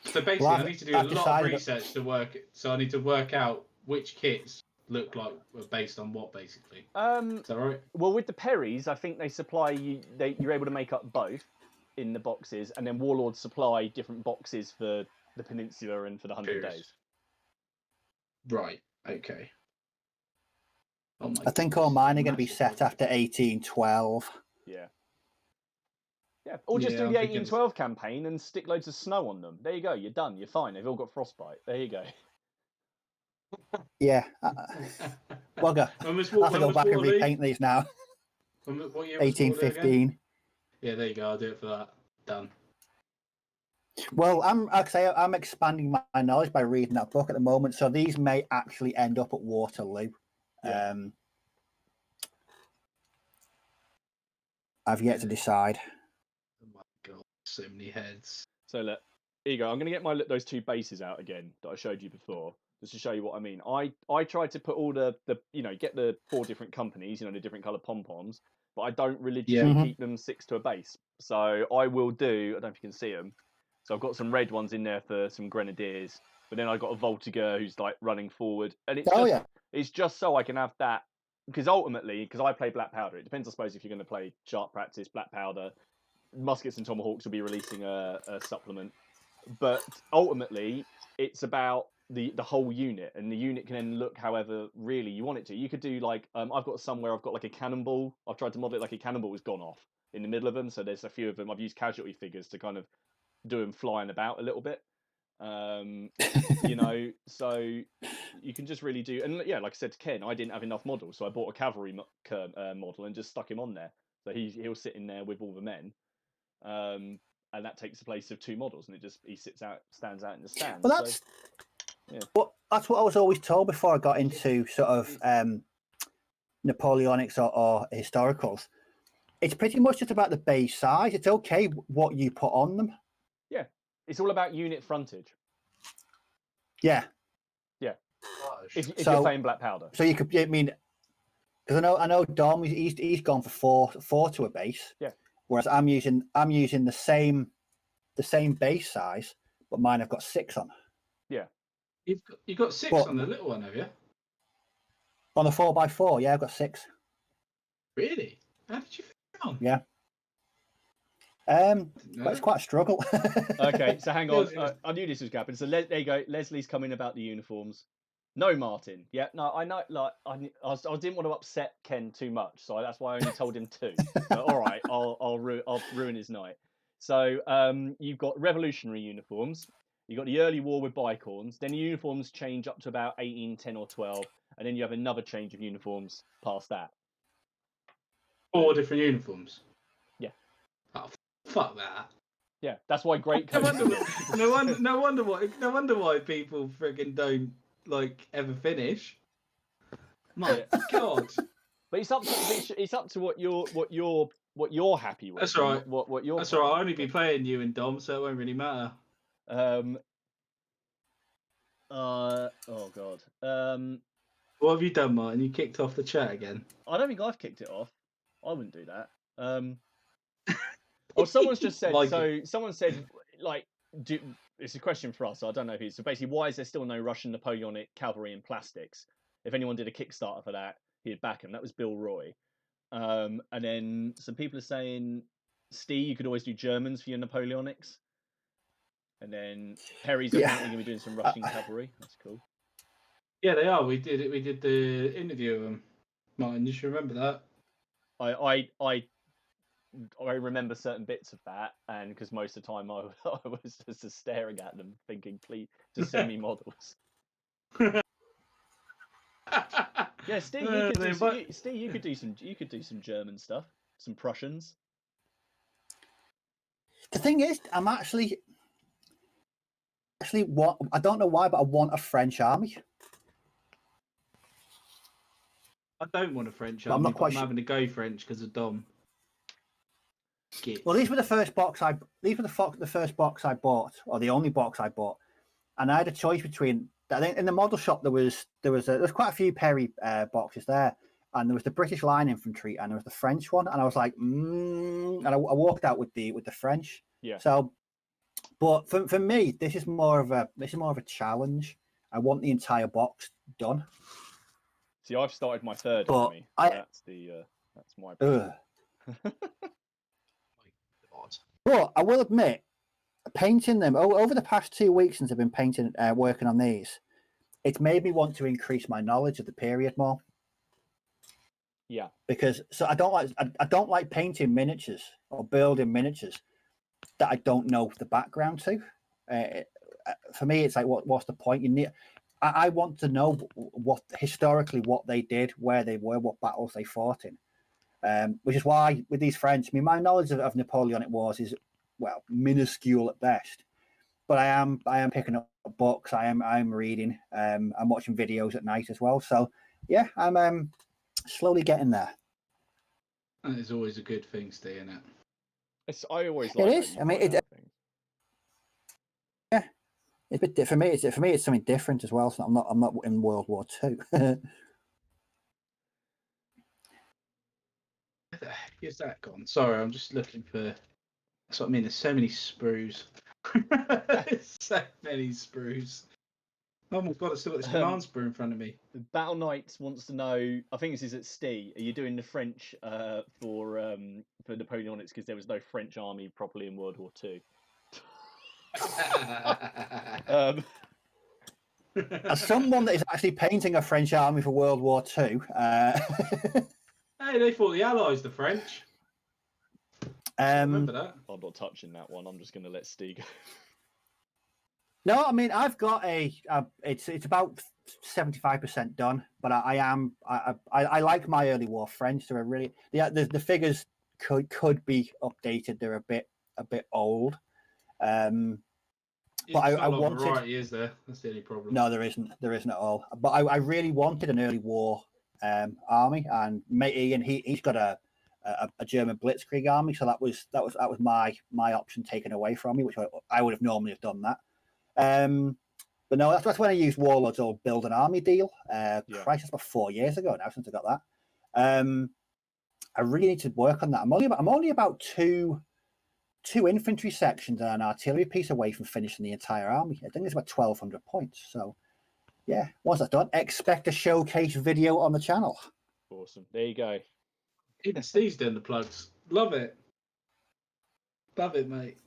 So basically, I need to do a lot of research to work. So I need to work out which kits look like based on what, basically. Is that right? Well, with the Perrys, I think they supply you. You're able to make up both in the boxes, and then Warlords supply different boxes for the Peninsula and for the 100 Days. Right. Okay. Oh my I think all mine are going to be set after 1812. Yeah. Yeah. Or just do the 1812 campaign and stick loads of snow on them. There you go. You're done. You're fine. They've all got frostbite. There you go. Yeah. Bugger. I have to go back and repaint these now. What year 1815. Yeah, there you go. I'll do it for that. Done. Well, I'm expanding my knowledge by reading that book at the moment, so these may actually end up at Waterloo. Yeah. I've yet to decide. Oh my god, so many heads. So look, here you go. I'm going to get those two bases out again that I showed you before, just to show you what I mean. I tried to put all the get the 4 different companies, the different colour pom-poms, but I don't religiously keep them 6 to a base. So I will do, I don't know if you can see them. So I've got some red ones in there for some grenadiers, but then I've got a Voltiger who's like running forward, and it's just so I can have that, because ultimately, because I play Black Powder, it depends, I suppose, if you're going to play Sharp Practice, Black Powder, Muskets and Tomahawks will be releasing a supplement, but ultimately it's about the whole unit, and the unit can then look however really you want it to. You could do like I've got somewhere I've got like a cannonball. I've tried to model it like a cannonball has gone off in the middle of them, so there's a few of them. I've used casualty figures to kind of do them flying about a little bit. So you can just really do, and yeah, like I said to Ken, I didn't have enough models, so I bought a cavalry model and just stuck him on there, so he'll sit in there with all the men, and that takes the place of 2 models, and he stands out in the stand. Well, that's what I was always told before I got into sort of Napoleonics or historicals. It's pretty much just about the base size. It's okay what you put on them. Yeah, it's all about unit frontage. Yeah. If you're playing Black Powder, so you could. I mean, because I know Dom, he's gone for 4 to a base. Yeah. Whereas I'm using the same base size, but mine have got 6 on. Yeah. You've got 6 on the little one, have you? On the 4x4, yeah, I've got 6. Really? How did you fit it on? Yeah. But it's quite a struggle. Okay, so hang on. I knew this was going to happen. So there you go. Leslie's coming about the uniforms. No, Martin. Yeah, no, I know. Like, I didn't want to upset Ken too much, so that's why I only told him 2. But, all right, I'll ruin his night. So you've got revolutionary uniforms. You've got the early war with bicorns. Then the uniforms change up to about 18, 10 or 12, and then you have another change of uniforms past that. 4 different uniforms. Yeah. Oh, fuck that. Yeah, that's why great coach. No wonder why people friggin' don't ever finish. My God. But it's up to what you're happy with. That's right. What you're. That's right. I'll only be playing you and Dom, so it won't really matter. Oh God. What have you done, Martin? You kicked off the chat again. I don't think I've kicked it off. I wouldn't do that. Someone's just said. Someone said it's a question for us. So I don't know who. So basically, why is there still no Russian Napoleonic cavalry in plastics? If anyone did a Kickstarter for that, he'd back him. That was Bill Roy. And then some people are saying, Steve, you could always do Germans for your Napoleonics. And then Perry's apparently going to be doing some Russian cavalry. That's cool. Yeah, they are. We did it. We did the interview of them. Martin, you should remember that. I remember certain bits of that, and because most of the time I was just staring at them, thinking, "Please, just send me models." Yeah, Steve, you could do some German stuff, some Prussians. The thing is, I'm actually what I don't know why, but I want a French army. I don't want a French But army, I'm not quite I'm sure. having to go French because of Dom. Well, these were the first box I bought, or the only box I bought, and I had a choice between. I think in the model shop there's quite a few Perry boxes there, and there was the British Line Infantry and there was the French one, and I was like, and I walked out with the French. Yeah. So, but for me, this is more of a challenge. I want the entire box done. See, I've started my third army. That's my problem. But I will admit, painting them over the past 2 weeks since I've been working on these, it's made me want to increase my knowledge of the period more. Yeah. Because I don't like painting miniatures or building miniatures that I don't know the background to. For me, it's like what's the point? I want to know what they did, where they were, what battles they fought in. Which is why with these French, I mean, my knowledge of Napoleonic Wars is, well, minuscule at best. But I am picking up books. I'm reading. I'm watching videos at night as well. So yeah, I'm slowly getting there. That is always a good thing, Steve, isn't it? I always like it is. I mean, yeah. It's a bit for me. It's something different as well. So I'm not in World War II. Where the heck is that gone? Sorry, I'm just looking for. That's what I mean. There's so many sprues. So many sprues. Oh my god! I still got this command sprue in front of me. Battle Knights wants to know. I think this is at Steve. Are you doing the French for Napoleonics because there was no French army properly in World War II? As someone that is actually painting a French army for World War II. Hey, they fought the Allies, the French. Remember that? I'm not touching that one. I'm just going to let Steve go. No, I mean I've got it's about 75% done, but I like my early war French. They're really the figures could be updated. They're a bit old. But I wanted variety, is there? That's the only problem. No, there isn't at all. But I really wanted an early war army, and mate Ian, he's got a German Blitzkrieg army, so that was my option taken away from me, which I would have normally have done that. But no, that's when I used Warlord's old build an army deal. Christ, that's about 4 years ago now since I got that. I really need to work on that. I'm only about two infantry sections and an artillery piece away from finishing the entire army. I think it's about 1,200 points. So, yeah, once that's done, expect a showcase video on the channel. Awesome. There you go. Even Steve's doing the plugs. Love it. Love it, mate.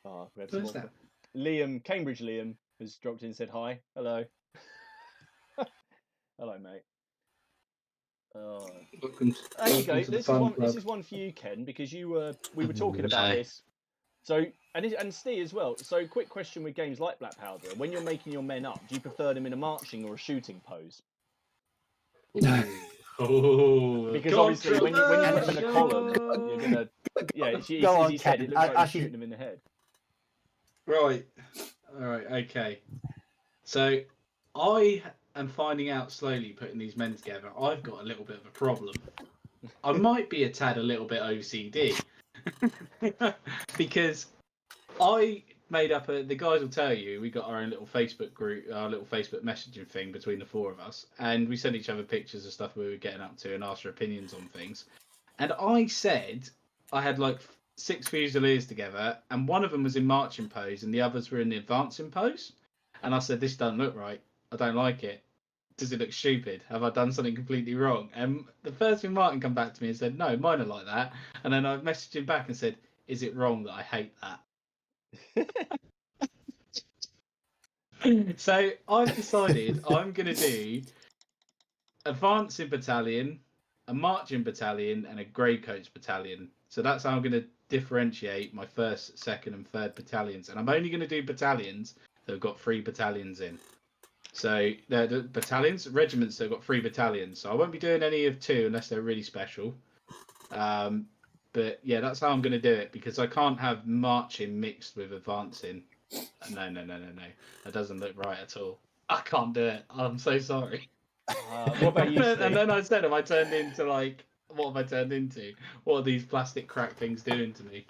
Oh, Where's that? Liam, Cambridge Liam, has dropped in and said hi. Hello. Hello, mate. There you go. This is one for you, Ken, because we were talking about this. So and Steve as well. So quick question with games like Black Powder: when you're making your men up, do you prefer them in a marching or a shooting pose? Because obviously when you put them in a column, you're gonna he said it looks like you're shooting them in the head. Right. All right. Okay. So I am finding out slowly, putting these men together, I've got a little bit of a problem. I might be a little bit OCD because I made up the guys will tell you, we got our own little Facebook group, our little Facebook messaging thing between the four of us, and we sent each other pictures of stuff we were getting up to and asked our opinions on things. And I said I had like 6 Fusiliers together, and one of them was in marching pose, and the others were in the advancing pose. And I said, "This doesn't look right. I don't like it. Does it look stupid? Have I done something completely wrong?" And the first thing Martin come back to me and said, "No, mine are like that." And then I messaged him back and said, "Is it wrong that I hate that?" So I've decided I'm going to do advancing battalion, a marching battalion, and a greycoats battalion. So that's how I'm going to differentiate my first, second, and third battalions. And I'm only going to do battalions that have got 3 battalions in. So the battalions, regiments that have got 3 battalions. So I won't be doing any of 2 unless they're really special. But yeah, that's how I'm going to do it, because I can't have marching mixed with advancing. No. That doesn't look right at all. I can't do it. I'm so sorry. What about you, Steve? And then I said, have I turned into like, what have I turned into? What are these plastic crack things doing to me?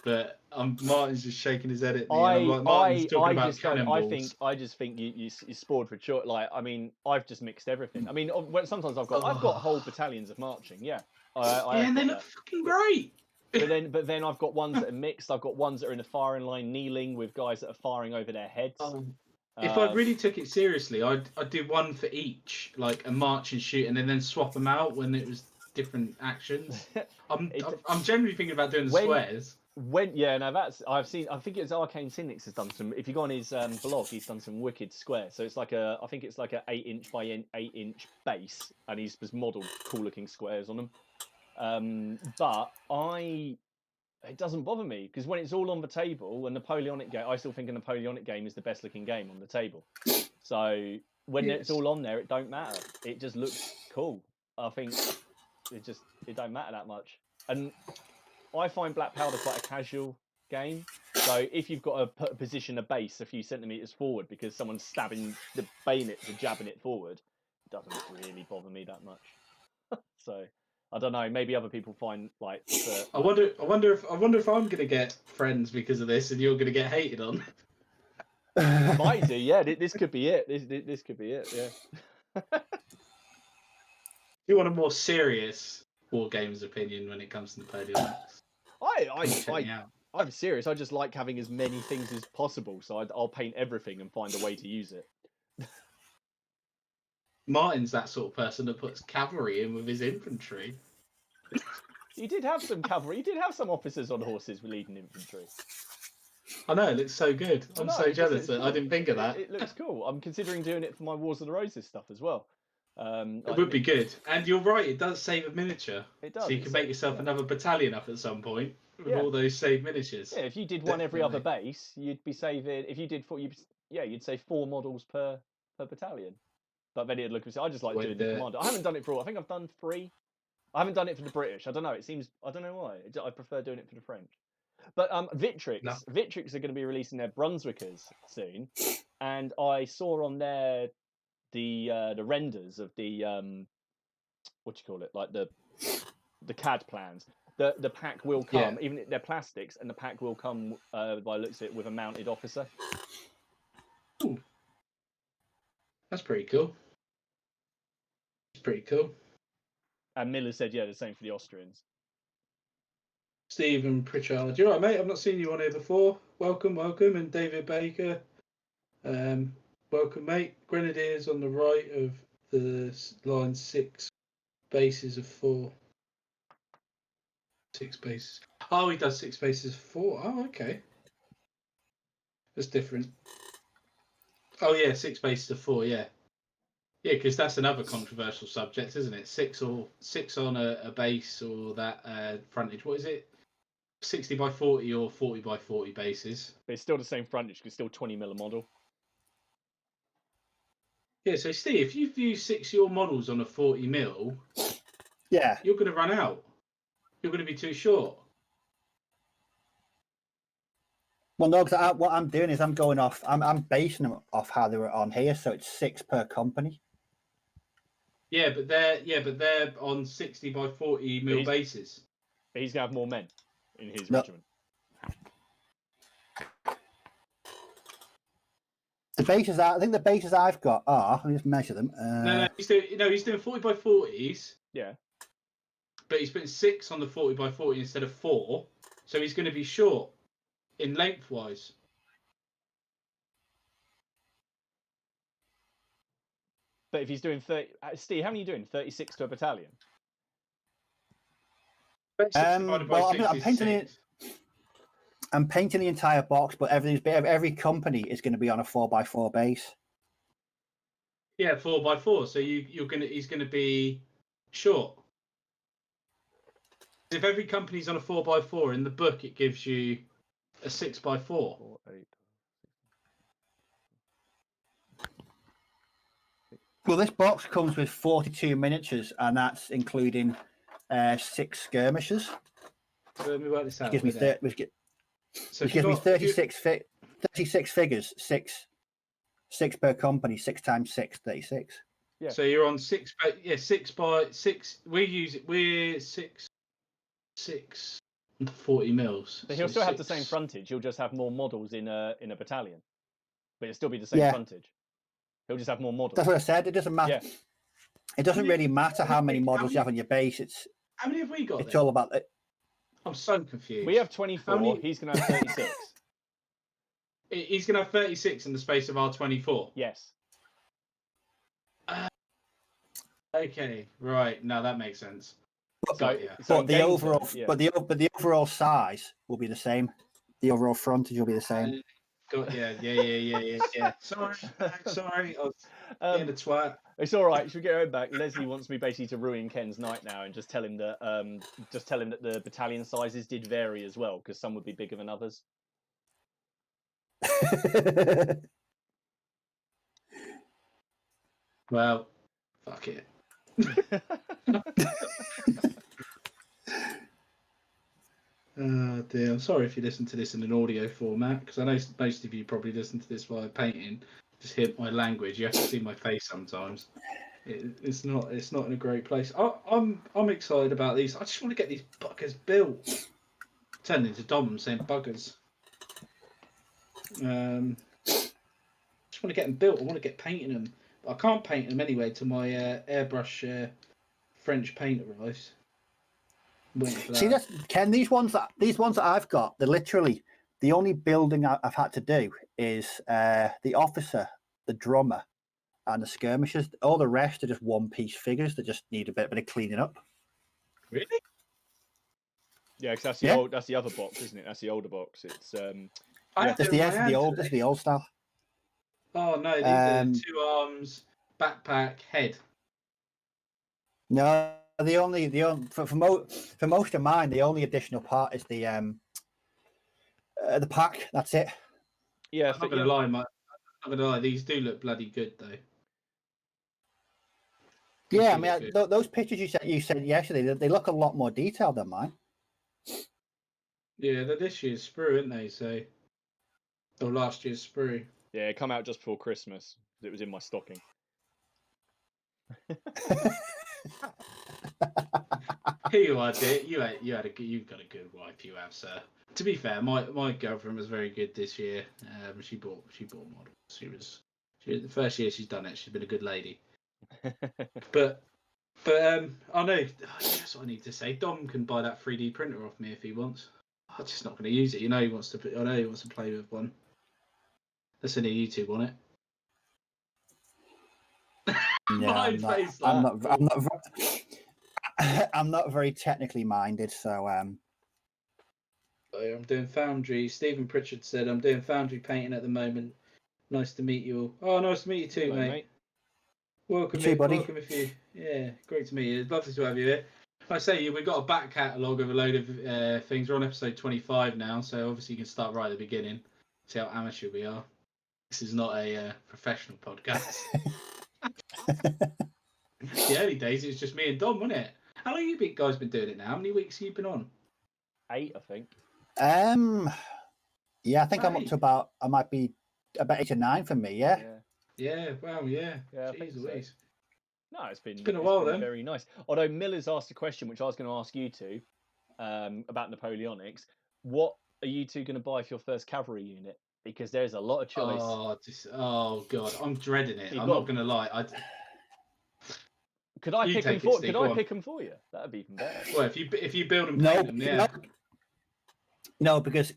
But Martin's just shaking his head at me. And I'm like, Martin's talking about cannonballs. I just think you spoiled for choice. Like, I mean, I've just mixed everything. I mean, sometimes I've got whole battalions of marching. Yeah, and they look fucking great. But then I've got ones that are mixed. I've got ones that are in the firing line, kneeling with guys that are firing over their heads. If I really took it seriously, I'd do one for each, like a march and shoot, and then swap them out when it was different actions. I'm generally thinking about doing the squares. I've seen. I think it's Arcane Cynics has done some. If you go on his blog, he's done some wicked squares. So it's like I think it's like a 8-inch by 8-inch base, and he's just modelled cool looking squares on them. But it doesn't bother me, because when it's all on the table, a Napoleonic game, I still think a Napoleonic game is the best looking game on the table. So when it's all on there, it don't matter. It just looks cool. I think it don't matter that much. And I find Black Powder quite a casual game. So if you've got to position a base a few centimeters forward because someone's stabbing the bayonets and jabbing it forward, it doesn't really bother me that much. So I don't know. Maybe other people find like. I wonder if I'm gonna get friends because of this, and you're gonna get hated on. Might do, yeah. This could be it. This could be it, yeah. You want a more serious War Games opinion when it comes to Napoleonics? I'm serious. I just like having as many things as possible, so I'll paint everything and find a way to use it. Martin's that sort of person that puts cavalry in with his infantry. He did have some cavalry. He did have some officers on horses leading infantry. I know, it looks so good. I'm so jealous that I didn't think of that. It looks cool. I'm considering doing it for my Wars of the Roses stuff as well. It would be good. And you're right, it does save a miniature. It does. So you can make yourself another battalion up at some point with all those saved miniatures. Yeah, if you did one every other base, you'd be saving. If you did you'd save 4 models per battalion. But then it'd look. I just like doing the commander. I haven't done it for all. I think I've done 3. I haven't done it for the British. I don't know. I don't know why. I prefer doing it for the French. But Victrix are going to be releasing their Brunswickers soon, and I saw on there the renders of the what do you call it? Like the CAD plans. The pack will come, even if they're plastics, and the pack will come by looks of it with a mounted officer. Ooh. That's pretty cool. It's pretty cool. And Miller said, yeah, the same for the Austrians. Stephen Pritchard, you all right, mate? I've not seen you on here before. Welcome. And David Baker, welcome, mate. Grenadiers on the right of the line 6 bases of 4. 6 bases. Oh, he does 6 bases of 4. Oh, okay. That's different. Oh, yeah, 6 bases of 4, yeah. Yeah, because that's another controversial subject, isn't it? 6 on a base or that frontage. What is it? 60 by 40 or 40 by 40 bases. But it's still the same frontage because it's still 20mm model. Yeah, so Steve, if you've used 6 of your models on a 40mm, yeah, you're going to run out. You're going to be too short. Well, no, because what I'm doing is I'm going off. I'm basing them off how they were on here, so it's 6 per company. Yeah, but they're on 60 by 40mm bases. But he's gonna have more men in his regiment. The bases I think the bases I've got are. Let me just measure them. No, he's doing 40 by 40s. Yeah. But he's putting 6 on the 40 by 40 instead of 4. So he's going to be short in lengthwise. But if he's doing 30, Steve, how many are you doing? 36 to a battalion? 36 divided by 6 I'm is painting 6. I'm painting the entire box, but every company is going to be on a 4x4 base. Yeah, 4x4. So he's going to be short. If every company's on a 4x4 in the book, it gives you a 6x4. 4, 8. Well, this box comes with 42 miniatures, and that's including 6 skirmishers. So let me work this out. Which gives me, So which gives me 36 figures, 6 per company, 6 times 6, 36. Yeah. So you're on 6 by 6. We use it. We're 6 40 mils. But he'll so still have the same frontage. He'll just have more models in a battalion, but it'll still be the same Yeah. frontage. He'll just have more models. That's what I said. It doesn't matter. Yeah. It doesn't really matter how many models you have on your base. How many have we got? It's all about it. I'm so confused. We have 24. many- He's going to have 36. He's going to have 36 in the space of our 24. Yes. Okay, right. Now that makes sense. So, yeah. so But the games overall, then, yeah. but the overall size will be the same. The overall frontage will be the same. Yeah. Sorry. I was being a twat. It's all right. Should we get her back? Leslie wants me basically to ruin Ken's night now and just tell him that the battalion sizes did vary as well, because some would be bigger than others. Well, fuck it. Oh dear. I'm sorry if you listen to this in an audio format, because I know most of you probably listen to this via painting. Just hear my language. You have to see my face sometimes. It's not in a great place. I'm excited about these. I just want to get these buggers built. Turning into Dom saying buggers. Just want to get them built. I want to get painting them. But I can't paint them anyway till my airbrush French paint arrives. See, that's Ken. These ones that I've got, they're literally the only building I've had to do is the officer, the drummer, and the skirmishers. All the rest are just one-piece figures that just need a bit of cleaning up. Really? Yeah, because that's the other box, isn't it? That's the older box. It's That's the old style. Oh no, these are 2 arms, backpack, head. No, for most of mine, the only additional part is the pack. That's it. Yeah, I'm not gonna lie, these do look bloody good though. Yeah, I mean, those pictures you sent yesterday, they look a lot more detailed than mine. Yeah, they're this year's sprue, aren't they? So, or last year's sprue. Yeah, it come out just before Christmas. It was in my stocking. Here you are, dear. You've got a good wife, you have, sir. To be fair, my girlfriend was very good this year. She bought models. The first year she's done it. She's been a good lady. But I know that's what I need to say. Dom can buy that 3D printer off me if he wants. I'm just not going to use it. I know he wants to play with one. That's only you two want it. Yeah, I'm not very technically minded, so I'm doing Foundry. Stephen Pritchard said I'm doing Foundry painting at the moment. Nice to meet you all. Oh, nice to meet you too, Hello, mate. Welcome, you too, buddy. Welcome if you. Yeah, great to meet you. It's lovely to have you here. Like I say, we've got a back catalogue of a load of things. We're on episode 25 now, so obviously you can start right at the beginning. See how amateur we are. This is not a professional podcast. The early days, it was just me and Dom, wasn't it? How long have you guys been doing it now? How many weeks have you been on? 8, I think. Yeah, I think I'm up to about 8 or 9 for me. Yeah. Yeah. Wow. Yeah. Yeah. Jeez So. Louise. No, it's been a while then. Very nice. Although Miller's asked a question, which I was going to ask you two, about Napoleonics. What are you two going to buy for your first cavalry unit? Because there's a lot of choice. Oh God, I'm dreading it. I'm not going to lie. Could I pick them for? Could I pick them for you? That'd be even better. Well, if you build and paint them, yeah. No, because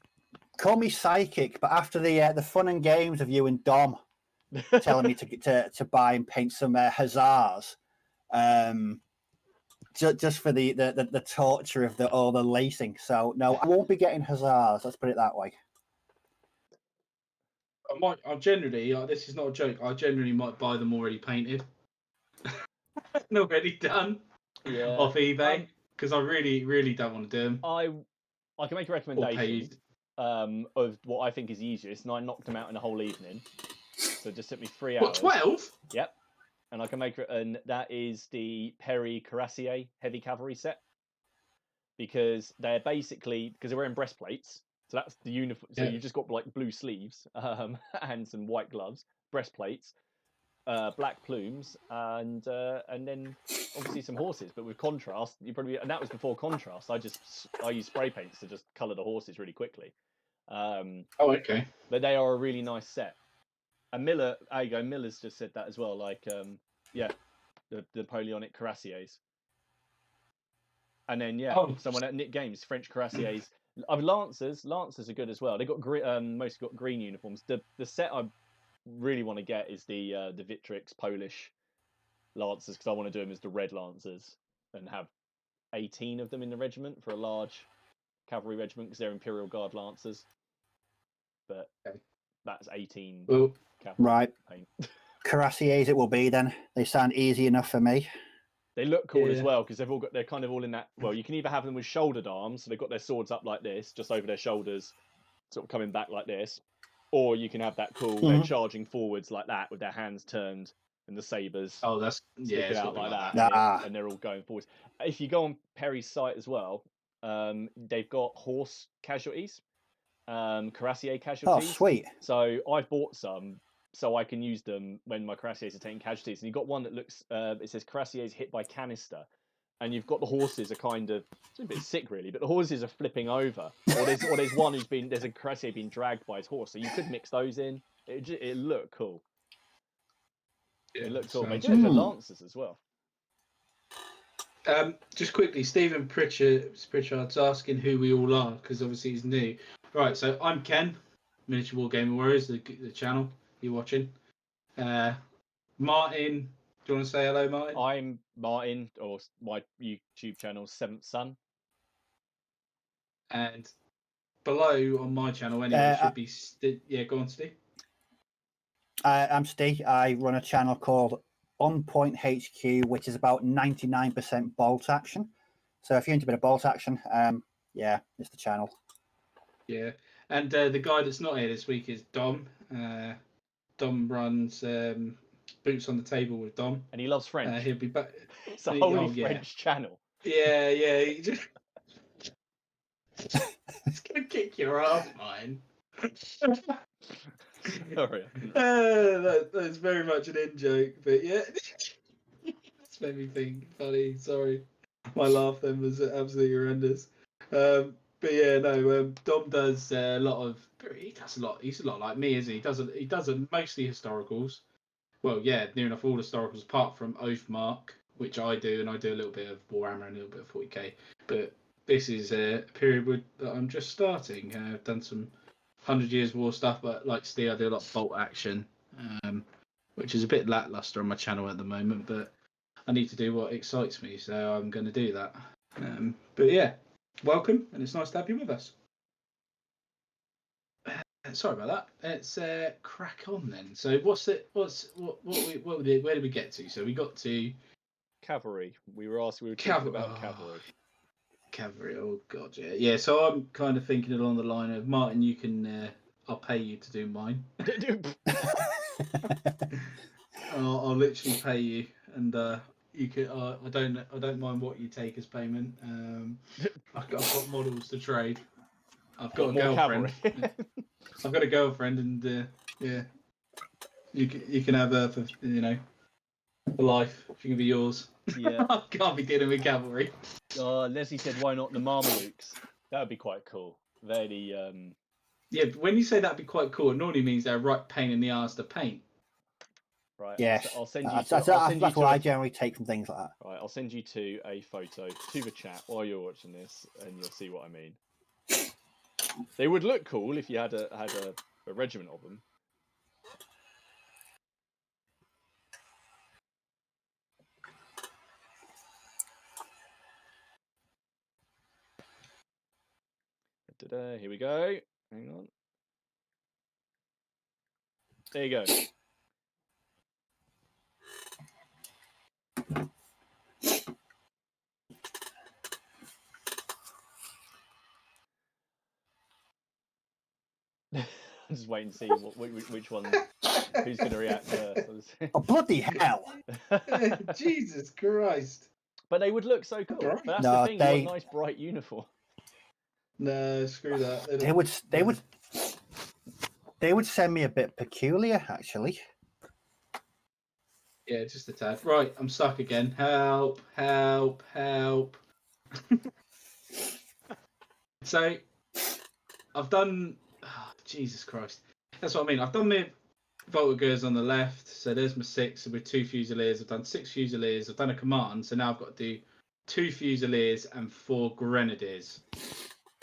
call me psychic, but after the fun and games of you and Dom telling me to buy and paint some hussars, just for the torture of all the lacing. So no, I won't be getting hussars. Let's put it that way. I generally, this is not a joke. I generally might buy them already painted, and already done off eBay because I really, really don't want to do them. I can make a recommendation of what I think is easiest, and I knocked them out in a whole evening. So it just took me 3 hours. What, 12? Yep. And I can make it, and that is the Perry Cuirassier Heavy Cavalry set, because they're basically, because they're wearing breastplates, so that's the uniform. So you've just got like blue sleeves and some white gloves, breastplates, black plumes, and then obviously some horses. But with contrast, and that was before contrast. I used spray paints to just colour the horses really quickly. Okay. But they are a really nice set. And Miller, there you go. Miller's just said that as well. Like, the Napoleonic Cuirassiers. And then someone at Nick Games, French Cuirassiers. Lancers are good as well. They got mostly got green uniforms. The set I really want to get is the Vitrix Polish Lancers, because I want to do them as the Red Lancers and have 18 of them in the regiment for a large cavalry regiment, because they're Imperial Guard Lancers. But that's 18 cavalry right paint. Cuirassiers it will be then. They sound easy enough for me. They look cool as well, because they're kind of all in that. Well, you can either have them with shouldered arms, so they've got their swords up like this, just over their shoulders, sort of coming back like this, or you can have that cool. They're charging forwards like that with their hands turned and the sabers. Oh, that's sticking out like that, and they're all going forwards. If you go on Perry's site as well, they've got horse casualties, Cuirassier casualties. Oh, sweet! So I've bought some, so I can use them when my Cuirassiers are taking casualties. And you've got one that looks, it says Cuirassiers hit by canister. And you've got the horses are kind of, it's a bit sick really, but the horses are flipping over. Or there's one there's a Cuirassier being dragged by his horse. So you could mix those in. It looked cool. It looked cool. They do it for Lancers as well. Just quickly, Stephen Pritchard's asking who we all are, because obviously he's new. Right, so I'm Ken, Miniature Wargaming Warriors, the channel you're watching. Martin, do you want to say hello, Martin? I'm Martin, or my YouTube channel, Seventh Son. And below on my channel, anyway, should be go on, Steve. I'm Steve. I run a channel called On Point HQ, which is about 99% bolt action. So if you're into a bit of bolt action, it's the channel. Yeah, and the guy that's not here this week is Dom. Dom runs Boots on the Table with Dom, and he loves French. He'll be back. It's a wholly French channel. Yeah. He's gonna kick your ass, mine. Sorry. That's very much an in joke, but yeah, that's made me think. Funny, sorry. My laugh then was absolutely horrendous. But yeah, no. Dom does a lot of. He does a lot. He's a lot like me, isn't he? He does mostly historicals. Well, yeah, near enough all historicals apart from Oathmark, which I do, and I do a little bit of Warhammer and a little bit of 40k. But this is a period that I'm just starting. I've done some 100 Years War stuff, but like Steve, I do a lot of bolt action, which is a bit lackluster on my channel at the moment. But I need to do what excites me, so I'm going to do that. But yeah, welcome, and it's nice to have you with us. Sorry about that. Let's crack on then. So where did we get to? So we got to cavalry. We were talking about cavalry. Cavalry. Oh god, yeah. So I'm kind of thinking along the line of Martin. You can. I'll pay you to do mine. I'll literally pay you, and you can. I don't mind what you take as payment. I've got models to trade. I've got a girlfriend. I've got a girlfriend, and you can have her for for life. She can be yours. Yeah, I can't be dealing with cavalry. Leslie said, "Why not the Mamelukes? That would be quite cool." Very. Yeah, but when you say that'd be quite cool, it normally means they're a right pain in the arse to paint. Right. Yes. I'll send you. That's what I generally take from things like that. Right. I'll send you a photo to the chat while you're watching this, and you'll see what I mean. They would look cool if you had a regiment of them. Here we go. Hang on. There you go. Just wait and see which one, who's going to react first. Oh, bloody hell! Jesus Christ! But they would look so cool. Right. But that's No, the thing. they- You want a nice bright uniform. No, screw that. They would send me a bit peculiar, actually. Yeah, just a tad. Right, I'm stuck again. Help! Help! Help! So, I've done. Oh, Jesus Christ! That's what I mean. I've done my Voltigeurs on the left. So there's my 6 with 2 Fusiliers. I've done 6 Fusiliers. I've done a command. So now I've got to do 2 Fusiliers and 4 Grenadiers.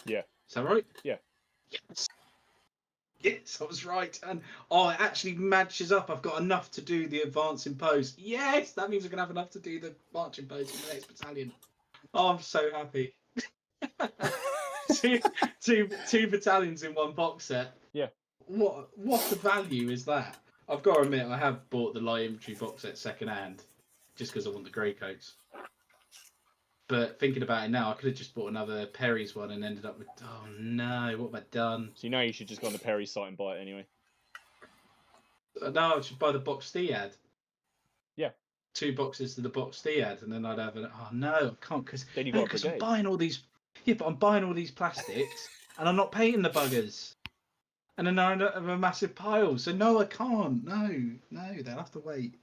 Yeah. Is that right? Yeah. Yes. Yes, I was right. And it actually matches up. I've got enough to do the advancing post. Yes, that means I can have enough to do the marching post in the next battalion. Oh, I'm so happy. two battalions in one box set. Yeah. What the value is that? I've got to admit, I have bought the light infantry box set second hand, just because I want the grey coats. But thinking about it now, I could have just bought another Perry's one and ended up with, oh no, what have I done? So you know you should just go on the Perry site and buy it anyway. No, I should buy the box Thead. Yeah. 2 boxes to the box Thead, and then I'd have oh no, I can't, because Then you got a I'm buying all these. Yeah, but I'm buying all these plastics, and I'm not painting the buggers. And then I end up with a massive pile. So no, I can't. No, they'll have to wait.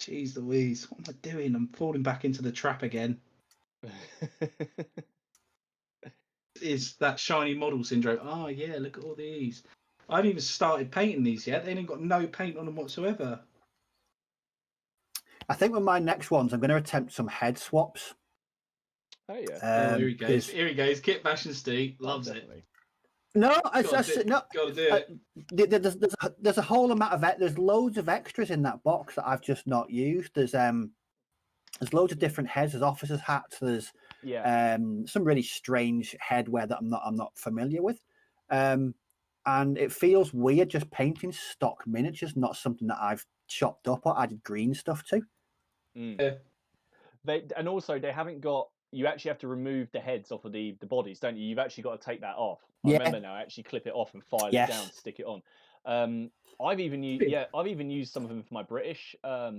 Jeez Louise, what am I doing? I'm falling back into the trap again. Is that shiny model syndrome? Oh yeah, look at all these. I haven't even started painting these yet. They ain't got no paint on them whatsoever. I think with my next ones, I'm going to attempt some head swaps. Oh yeah. Here he goes. Here he goes. Kit Bash and Steve loves it. No, Gotta do it. There's a whole amount of there's loads of extras in that box that I've just not used. There's loads of different heads. There's officers' hats. There's some really strange headwear that I'm not familiar with, and it feels weird just painting stock miniatures, not something that I've chopped up or added green stuff to. Yeah. And also they haven't got. You actually have to remove the heads off of the bodies, don't you? You've actually got to take that off. I remember now. Actually, clip it off and file it down, stick it on. I've even used some of them for my British. I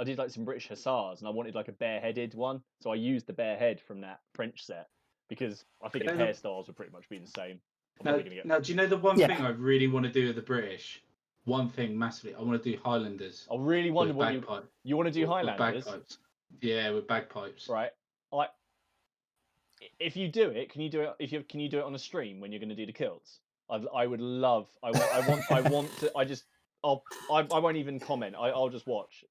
did like some British Hussars, and I wanted like a bareheaded one, so I used the bare head from that French set because I figured hairstyles would pretty much be the same. Now, do you know the one thing I really want to do with the British? One thing massively, I want to do Highlanders. I really wonder what you want to do. Highlanders? Bagpipes. Yeah, with bagpipes. Right. If you do it, can you do it? Can you do it on a stream when you're going to do the kilts? I would love. I want to. I won't even comment. I'll just watch.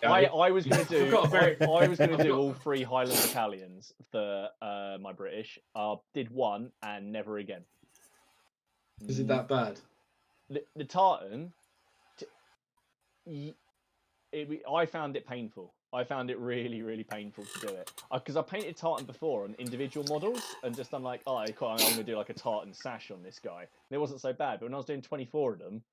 I was going to do. I was going to do all 3 Highland battalions for my British. Did one and never again. Is it that bad? The tartan. I found it painful. I found it really, really painful to do it because I painted tartan before on individual models and just done like, I'm going to do like a tartan sash on this guy. And it wasn't so bad, but when I was doing 24 of them,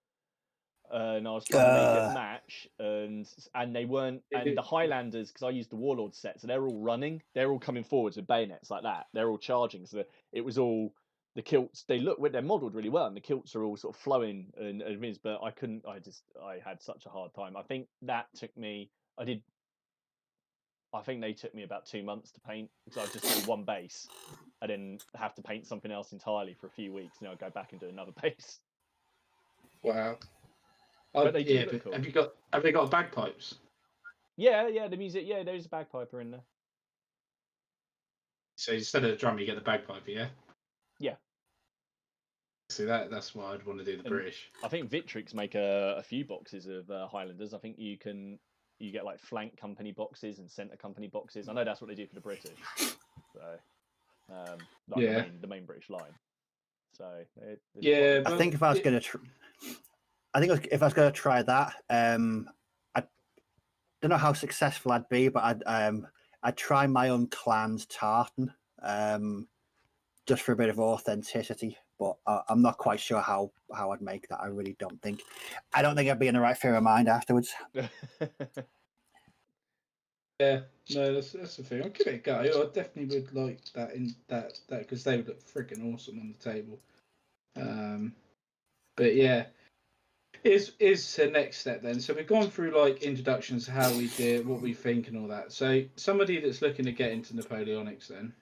and I was trying to make it match, and they weren't, and the Highlanders, because I used the Warlord set, so they're all running, they're all coming forwards with bayonets like that, they're all charging, so it was all the kilts. They're modelled really well, and the kilts are all sort of flowing and but I had such a hard time. I think that took me. I think they took me about 2 months to paint because I just do one base and then have to paint something else entirely for a few weeks. And then I'll go back and do another base. Wow. But they do look cool. Have they got bagpipes? Yeah, the music. Yeah, there's a bagpiper in there. So instead of the drum, you get the bagpiper, yeah? Yeah. See, that's what I'd want to do the British. I think Victrix make a few boxes of Highlanders. I think you get like flank company boxes and centre company boxes. I know that's what they do for the British. So, Yeah. the main British line. So Yeah, I think if I was going to, if I was going to try that, I don't know how successful I'd be, but I'd try my own clan's tartan, just for a bit of authenticity. But I'm not quite sure how I'd make that. I really don't think. I don't think I'd be in the right frame of mind afterwards. Yeah, no, that's the thing. I'll give it a go. I definitely would like that because they would look freaking awesome on the table. But yeah, is the next step then? So we've gone through like introductions to how we do it, what we think, and all that. So somebody that's looking to get into Napoleonics, then,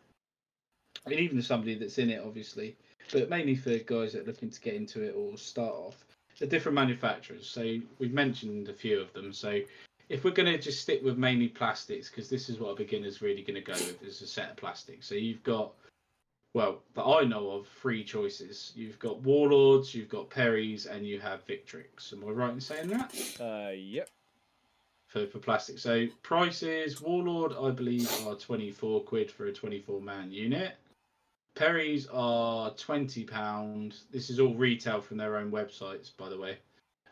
I mean, even somebody that's in it, obviously, but mainly for guys that are looking to get into it or start off, the different manufacturers. So we've mentioned a few of them. So if we're going to just stick with mainly plastics, because this is what a beginner's really going to go with, is a set of plastics. So you've got, well, that I know of, three choices. You've got Warlords, you've got Perry's, and you have Victrix. Am I right in saying that? Yep. For plastic. So prices, Warlord, I believe, are 24 quid for a 24-man unit. Perry's are £20. This is all retail from their own websites, by the way.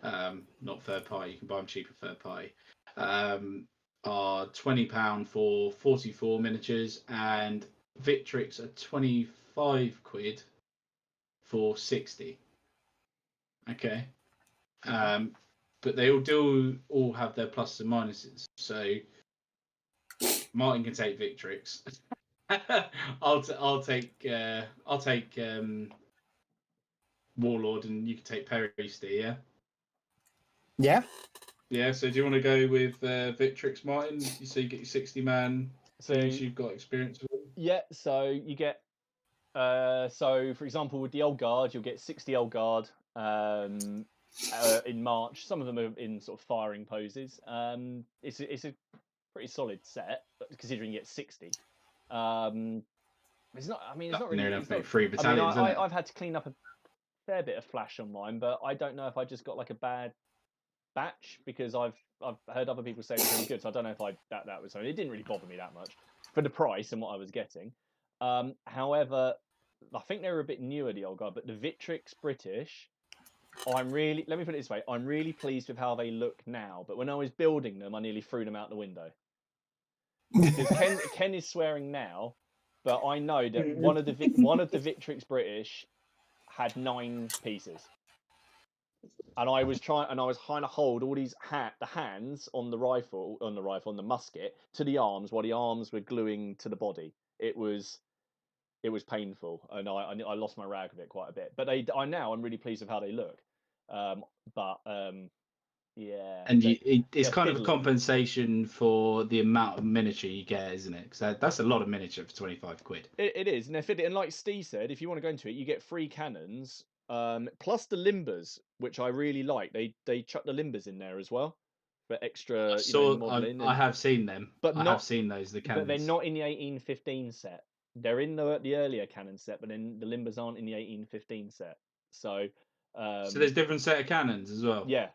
Not third party. You can buy them cheaper third party. Are £20 for 44 miniatures, and Victrix are 25 quid for 60. Okay. But they all have their pluses and minuses. So Martin can take Victrix. I'll take Warlord, and you can take Perry, Steve, yeah? Yeah. Yeah, so do you want to go with Victrix, Martin? So you get your 60-man things you've got experience with? Yeah, so you get, so for example, with the Old Guard, you'll get 60 Old Guard in March. Some of them are in sort of firing poses. It's a pretty solid set, considering you get 60. It's not, I mean, it's not really... It's not 3 battalions, I mean, isn't it? I've had to clean up a fair bit of flash on mine, but I don't know if I just got like a bad batch, because I've heard other people say it was really good, so I don't know if that was something. It didn't really bother me that much for the price and what I was getting. However, I think they were a bit newer, the Old Guard, but the Victrix British, let me put it this way, I'm really pleased with how they look now, but when I was building them, I nearly threw them out the window. Because Ken is swearing now, but I know that one of the Victrix British had 9 pieces. And I was trying to hold all these the hands on the musket to the arms, while the arms were gluing to the body. It was painful, and I lost my rag with it quite a bit. But I'm really pleased with how they look. Yeah. And it's kind of a fiddly. compensation for the amount of miniature you get, isn't it? Because that's a lot of miniature for 25 quid. It is, and they're fiddly. And like Steve said, if you want to go into it, you get 3 cannons. Plus the limbers, which I really like. They chuck the limbers in there as well for extra, modelling. I have seen them, but I have seen those. The cannons, but they're not in the 1815 set. They're in the earlier cannon set, but then the limbers aren't in the 1815 set. So there's different set of cannons as well. Yeah.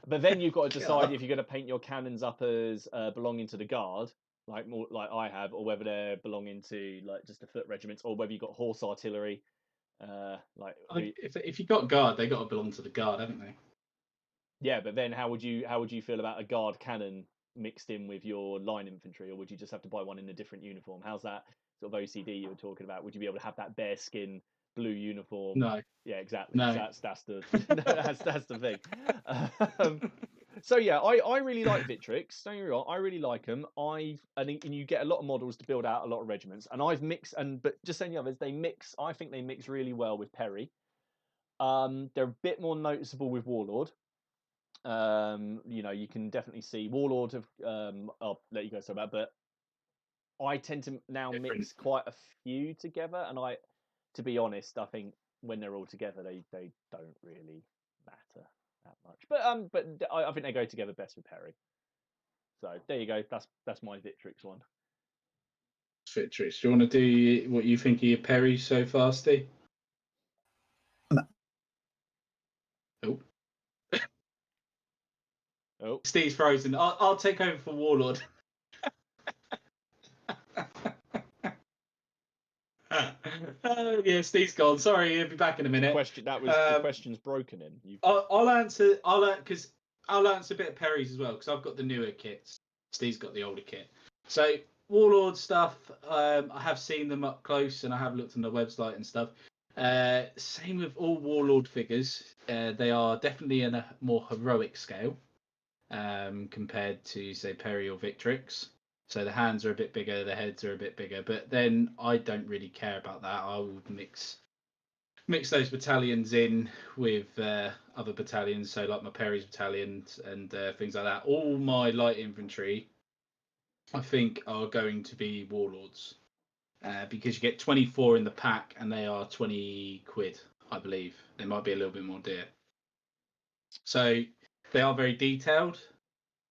But then you've got to decide if you're going to paint your cannons up as belonging to the guard, like I have, or whether they're belonging to like just the foot regiments, or whether you've got horse artillery. If you got guard, they got to belong to the guard, haven't they? Yeah, but then how would you feel about a guard cannon mixed in with your line infantry, or would you just have to buy one in a different uniform? How's that sort of OCD you were talking about? Would you be able to have that bear skin blue uniform? No. Yeah, exactly. No. That's the that's the thing. So yeah, I really like Victrix. Don't get me wrong, I really like them. And you get a lot of models to build out a lot of regiments. And I've mixed but just saying the others, I think they mix really well with Perry. They're a bit more noticeable with Warlord. You can definitely see Warlord of I'll let you go so about, but I tend to now mix quite a few together, and to be honest, I think when they're all together, they don't really matter that much. But I think they go together best with Perry. So there you go. That's my Victrix one. Victrix. Do you want to do what you think of your Perry so far, Steve? No. Oh. Oh. Steve's frozen. I'll take over for Warlord. Yeah, Steve's gone. Sorry, he'll be back in a minute. Question that was the question's broken in. I'll answer. I'll answer a bit of Perry's as well because I've got the newer kits. Steve's got the older kit. So Warlord stuff, I have seen them up close and I have looked on the website and stuff. Same with all Warlord figures. They are definitely in a more heroic scale compared to say Perry or Victrix. So the hands are a bit bigger, the heads are a bit bigger, but then I don't really care about that. I would mix those battalions in with other battalions, so like my Perry's battalions and things like that. All my light infantry, I think, are going to be Warlords because you get 24 in the pack and they are 20 quid, I believe. They might be a little bit more dear. So they are very detailed.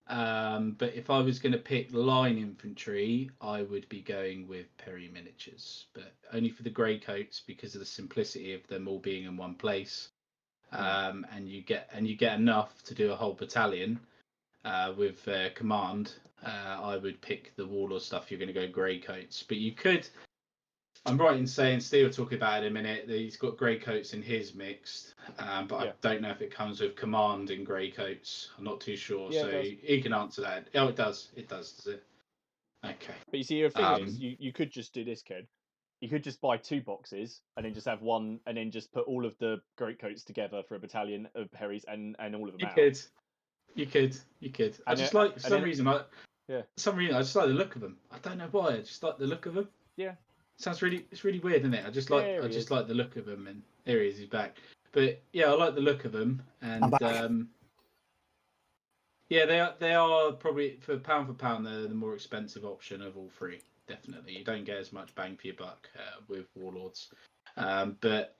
But if I was going to pick line infantry, I would be going with Perry miniatures, but only for the grey coats because of the simplicity of them all being in one place. And you get enough to do a whole battalion with command. I would pick the Warlord stuff. You're going to go grey coats, but you could. I'm right in saying Steve will talk about it in a minute. That he's got grey coats in his mixed, but I don't know if it comes with command in grey coats. I'm not too sure, so he can answer that. Oh, it does. It does it? Okay. But you see, your thing is, you could just do this, kid. You could just buy 2 boxes and then just have one, and then just put all of the great coats together for a battalion of Perrys and all of them out. You could. I just like for some reason I just like the look of them. I don't know why. I just like the look of them. Yeah. It's really weird, isn't it? I just like the look of them, and there he is, he's back. But yeah, I like the look of them, and yeah, they are probably for pound, they're the more expensive option of all three. Definitely, you don't get as much bang for your buck with Warlords. But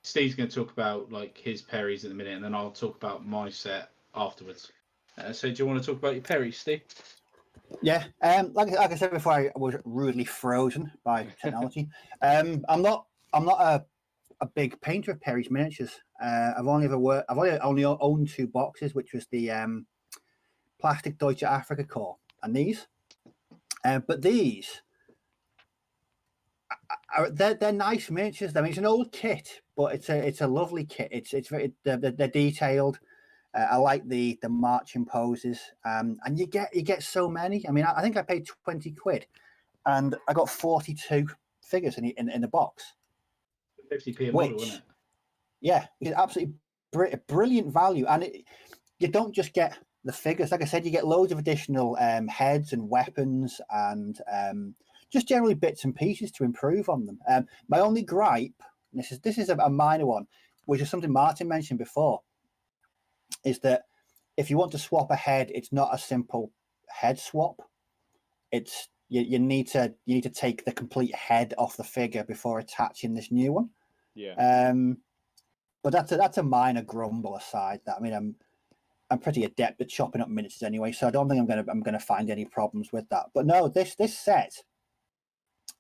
Steve's going to talk about like his Perrys in a minute, and then I'll talk about my set afterwards. So, do you want to talk about your Perrys, Steve? Yeah, like I said before, I was rudely frozen by technology. I'm not a big painter of Perry's miniatures. I've only owned 2 boxes, which was the Plastic Deutsche Afrika Corps and these. But these they're nice miniatures. I mean, it's an old kit, but it's a lovely kit. It's very they're detailed. I like the marching poses, and you get so many. I mean, I think I paid 20 quid, and I got 42 figures in the box. 50p a model, isn't it? Yeah, it's absolutely brilliant value, and you don't just get the figures. Like I said, you get loads of additional heads and weapons, and just generally bits and pieces to improve on them. My only gripe, this is a minor one, which is something Martin mentioned before, is that if you want to swap a head, it's not a simple head swap. It's you need to take the complete head off the figure before attaching this new one. Yeah. But that's a minor grumble aside. That I mean, I'm pretty adept at chopping up miniatures anyway, so I don't think I'm gonna find any problems with that. But no, this set,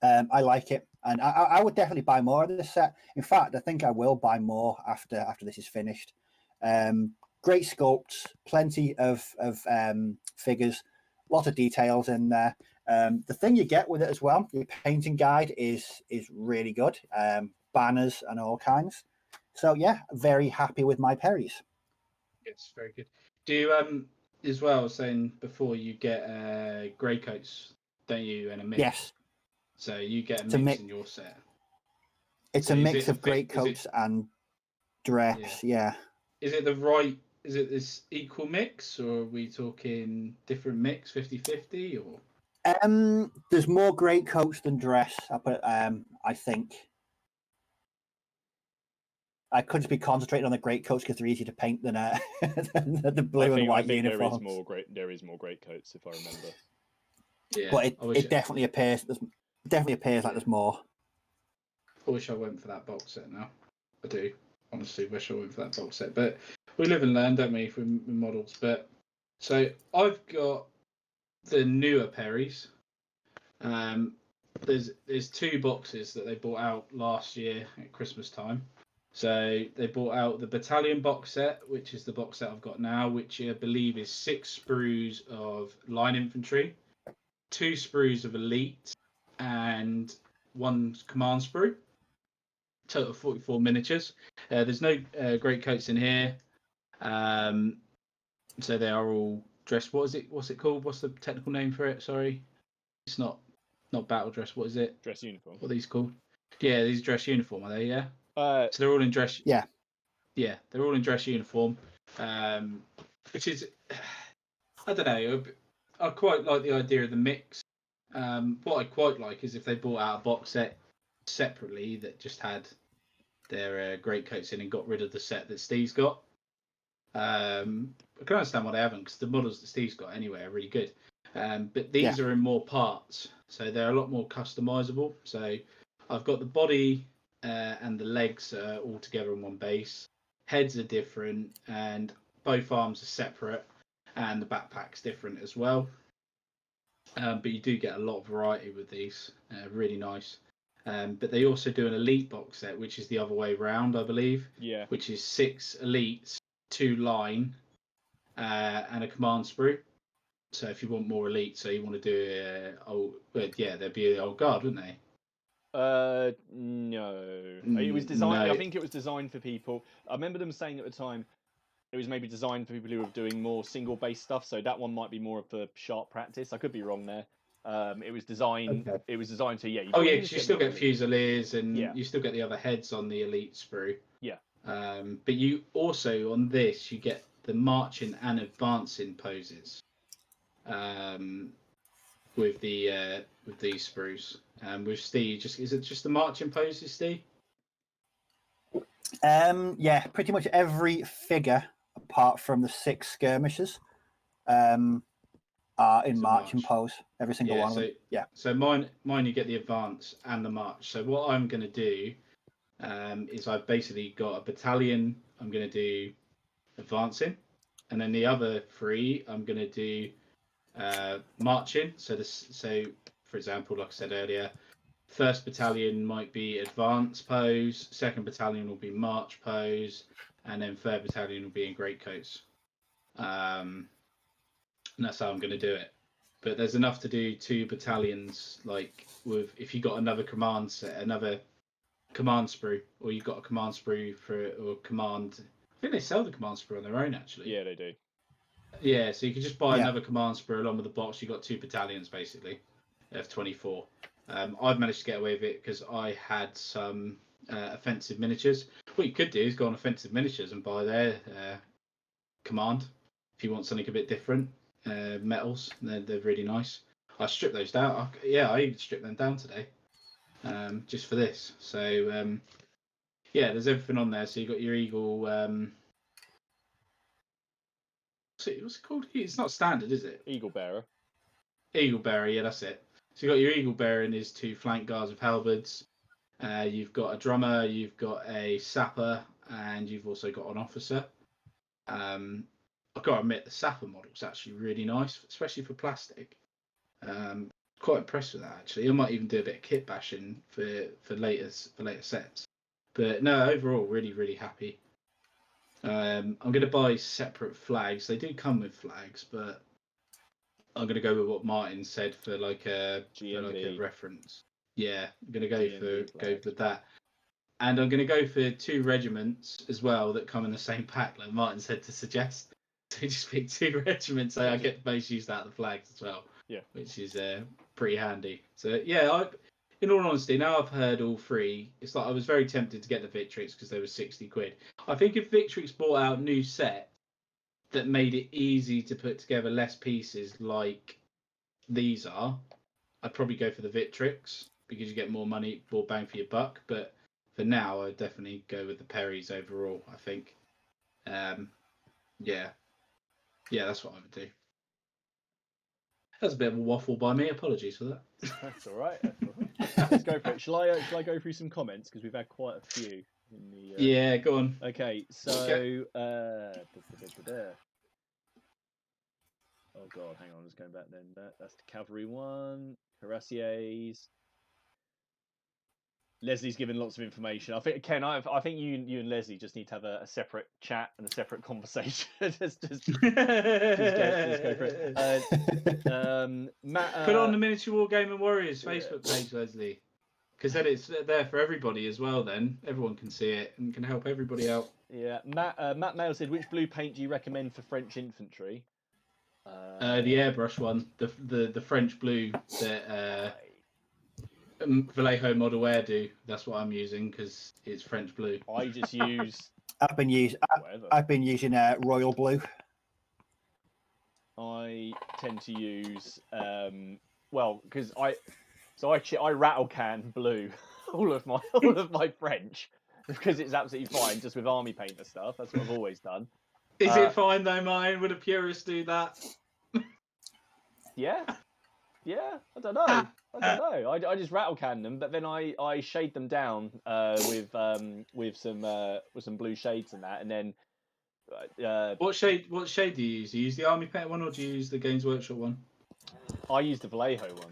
I like it, and I would definitely buy more of this set. In fact, I think I will buy more after this is finished. Great sculpts, plenty of figures, a lot of details in there. The thing you get with it as well, your painting guide is really good. Banners and all kinds. So yeah, very happy with my Perrys. Yes, very good. Do you as well, saying before, you get grey coats, don't you, and a mix? Yes. So you get a mix in your set. It's a mix of grey coats and dress. Yeah. Is it the right? Is it this equal mix, or are we talking different mix, 50-50, or? There's more grey coats than dress. I think. I could just be concentrating on the great coats because they're easier to paint than the blue and white uniforms. There is more great coats, if I remember. Yeah, but it definitely appears like there's more. I wish I went for that box set now. I do honestly wish I went for that box set, but we live and learn, don't we, with models? But so I've got the newer Perrys. There's 2 boxes that they bought out last year at Christmas time. So they bought out the Battalion box set, which is the box set I've got now, which I believe is 6 sprues of line infantry, 2 sprues of elite, and one command sprue. Total 44 miniatures. There's no great coats in here. So they are all dressed. What's it called? What's the technical name for it? Sorry, it's not battle dress. What is it? Dress uniform. What are these called? Yeah, these dress uniform, are they? Yeah. So they're all in dress. Yeah. Yeah, they're all in dress uniform. Which is, I don't know. I quite like the idea of the mix. What I quite like is if they brought out a box set separately that just had their great coats in and got rid of the set that Steve's got. I can understand why they haven't, because the models that Steve's got anyway are really good. But these are in more parts, so they're a lot more customizable. So I've got the body and the legs all together in one base. Heads are different, and both arms are separate, and the backpack's different as well. But you do get a lot of variety with these. Really nice. But they also do an elite box set, which is the other way round, I believe. Yeah. Which is 6 elites, 2 line, and a command sprue. So if you want more elite, so you want to do they'd be the old guard, wouldn't they? No. It was designed. No. I think it was designed for people. I remember them saying at the time it was maybe designed for people who were doing more single base stuff. So that one might be more of a sharp practice. I could be wrong there. It was designed. Okay. It was designed to Because you still get elite. Fusiliers and you still get the other heads on the elite sprue. Yeah. But you also on this you get the marching and advancing poses. With these sprues. With Steve, is it just the marching poses, Steve? Yeah, pretty much every figure apart from the 6 skirmishers are in marching pose. Every single one of them. Yeah. So mine you get the advance and the march. So what I'm going to do is I've basically got a battalion. I'm going to do advancing, and then the other 3 I'm going to do marching. So for example, like I said earlier, 1st battalion might be advance pose, 2nd battalion will be march pose, and then 3rd battalion will be in greatcoats. And that's how I'm going to do it. But there's enough to do 2 battalions, like with if you got another command set, another command sprue, or you've got a command sprue or command. I think they sell the command sprue on their own actually. Yeah, they do. Yeah, so you can just buy another command sprue along with the box. You've got 2 battalions basically of 24. I've managed to get away with it because I had some offensive miniatures. What you could do is go on offensive miniatures and buy their command if you want something a bit different. Metals, they're really nice. I stripped those down. I even stripped them down today just for this. So there's everything on there. So you got your eagle. What's it called? It's not standard, is it? Eagle bearer. Eagle bearer, yeah, that's it. So you got your eagle bearer and his 2 flank guards with halberds. You've got a drummer, you've got a sapper, and you've also got an officer. I've got to admit the sapper model's actually really nice, especially for plastic. Quite impressed with that actually. I might even do a bit of kit bashing for later sets. But no, overall, really, really happy. I'm going to buy separate flags. They do come with flags, but I'm going to go with what Martin said for a reference. Yeah, I'm going to go with that. And I'm going to go for 2 regiments as well that come in the same pack, like Martin said to suggest. So just pick 2 regiments, so I get most use out of the flags as well. Yeah, which is pretty handy. So yeah, in all honesty, now I've heard all 3, it's like I was very tempted to get the Victrix because they were 60 quid. I think if Victrix brought out new set that made it easy to put together less pieces like these are, I'd probably go for the Victrix because you get more money, more bang for your buck. But for now, I'd definitely go with the Perrys overall, I think. Yeah, that's what I would do. That's a bit of a waffle by me. Apologies for that. That's all right. Let's go for it. Shall I go through some comments because we've had quite a few in the. Yeah, go on. Okay, so. Oh God, hang on. Let's go back then. That's the cavalry one. Cuirassiers. Leslie's given lots of information. I think Ken, I think you and Leslie just need to have a separate chat and a separate conversation. just go for it. Matt, put on the Miniature Wargaming Warriors Facebook page, Leslie. Because then it's there for everybody as well. Then everyone can see it and can help everybody out. Yeah, Matt Mail said, which blue paint do you recommend for French infantry? The airbrush one, the French blue that Vallejo Model Air do. That's what I'm using because it's French blue. I just use I've been using royal blue. I tend to use because I rattle can blue all of my French because it's absolutely fine just with army paint and stuff. That's what I've always done. Is it fine though, mine? Would a purist do that? Yeah, I don't know. I just rattle can them, but then I shade them down with some blue shades and that, and then What shade do you use? Do you use the army paint one or do you use the Games Workshop one? I use the Vallejo one,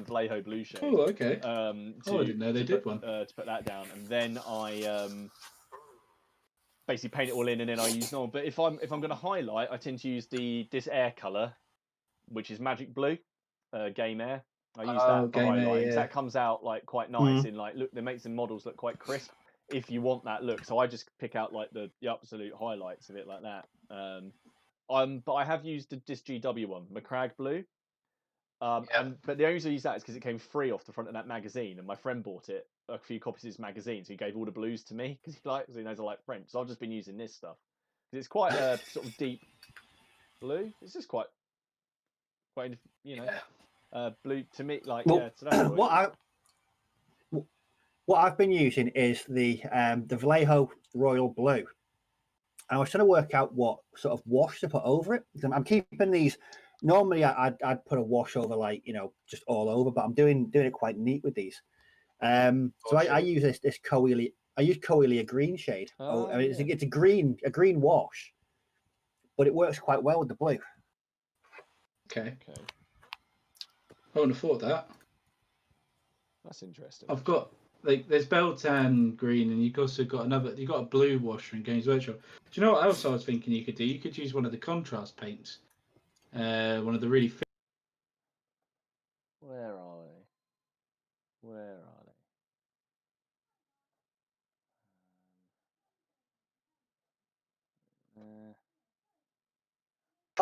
Vallejo blue shade. Oh, okay. I didn't know they did one. To put that down, and then I basically paint it all in, and then I use normal. But if I'm going to highlight, I tend to use this air color, which is Magic Blue, Game Air. I use that for highlighting. Yeah. That comes out like quite nice in like look. It makes the models look quite crisp. If you want that look, so I just pick out like the absolute highlights of it like that. But I have used this GW one, McCrag Blue. But the only reason I use that is because it came free off the front of that magazine, and my friend bought it a few copies of his magazine, so he gave all the blues to me because he knows I like French. So I've just been using this stuff because it's quite a sort of deep blue. It's just quite blue to me. Like So that's what I've been using is the Vallejo Royal Blue. And I was trying to work out what sort of wash to put over it. I'm keeping these. Normally, I'd put a wash over, like, just all over, but I'm doing it quite neat with these. So I use this Coelia. I use Coelia green shade. It's a green wash, but it works quite well with the blue. Okay. I wouldn't have thought that. That's interesting. I've got there's Beltan green, and you've also got a blue washer in Games Workshop. Do you know what else I was thinking you could do? You could use one of the contrast paints. One of the really. Where are they?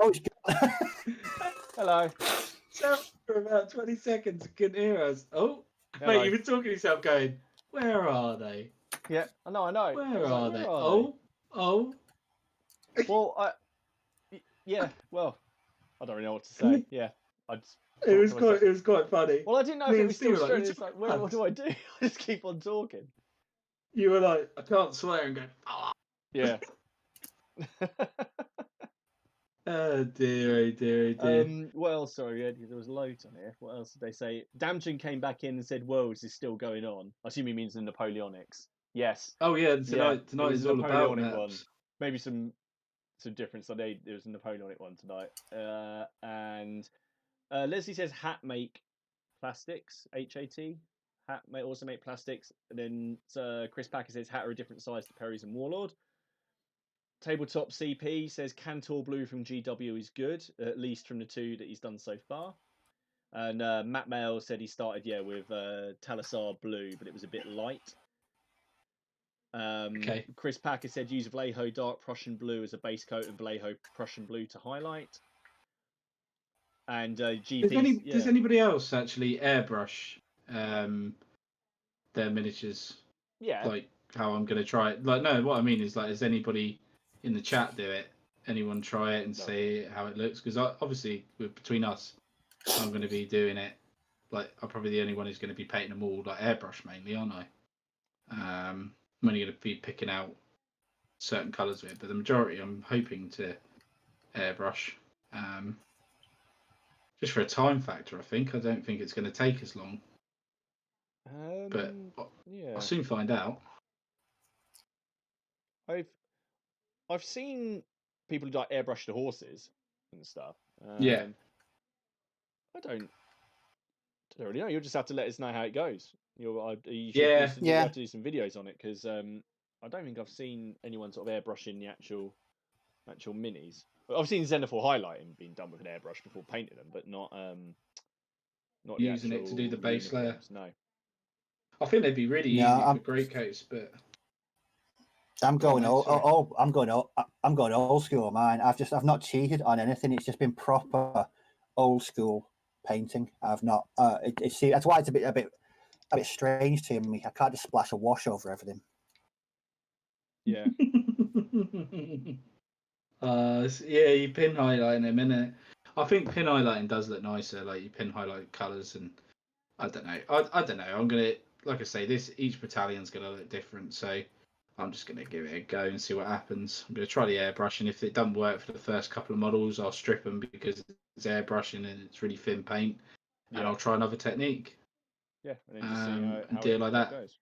Oh, it's good. Hello. So for about 20 seconds, I couldn't hear us. Oh, Hello. mate, you've been talking to yourself, going, "Where are they? Yeah, I know. Where are they? Oh. Well, Well, I don't really know what to say. Yeah, It was quite funny. Well, I didn't know if it was still straight. It's like, what do I do? I just keep on talking. You were like, I can't swear, and go, "Ah." Yeah. Oh dear. Well, sorry, Ed, there was loads on here. What else did they say? Damchen came back in and said, Worlds is still going on. I assume he means the Napoleonics. Yes. Oh yeah, tonight is all about Napoleonic one. Maybe some difference. There was a Napoleonic one tonight. And Leslie says hat make plastics. HAT. Hat may also make plastics. And then Chris Packer says hat are a different size to Perry's and Warlord. Tabletop CP says Cantor Blue from GW is good, at least from the two that he's done so far. And Matt Mail said he started with Talasar Blue, but it was a bit light. Okay. Chris Packer said use Vallejo Dark Prussian Blue as a base coat and Vallejo Prussian Blue to highlight. And GP. Does anybody else actually airbrush their miniatures? Yeah. Like how I'm going to try it. Like, no, what I mean is, like, does anybody in the chat do it? Anyone try it and say how it looks? Because obviously, between us, I'm going to be doing it. Like, I'm probably the only one who's going to be painting them all like airbrush mainly, aren't I? I'm only going to be picking out certain colours of it, but the majority I'm hoping to airbrush. Just for a time factor, I think. I don't think it's going to take as long. But I'll soon find out. I've seen people who like airbrush the horses and stuff. Yeah. I don't really know. You'll just have to let us know how it goes. You have to do some videos on it because I don't think I've seen anyone sort of airbrushing the actual minis. I've seen Xenophor highlighting being done with an airbrush before painting them, but not using it to do the base layer. No. I think they'd be really No, easy I'm- for greatcoats, but I'm going mate, old. sorry. I'm going old school on mine. I've not cheated on anything. It's just been proper old school painting. I've not. That's why it's a bit strange to me. I can't just splash a wash over everything. Yeah. Yeah, you pin highlighting them, innit? I think pin highlighting does look nicer. Like you pin highlight colours, and I don't know. I don't know. I'm gonna, like I say, each battalion's gonna look different. So I'm just gonna give it a go and see what happens. I'm gonna try the airbrush, and if it doesn't work for the first couple of models, I'll strip them because it's airbrushing and it's really thin paint, and I'll try another technique. Yeah, and then just see how do it it like that. goes.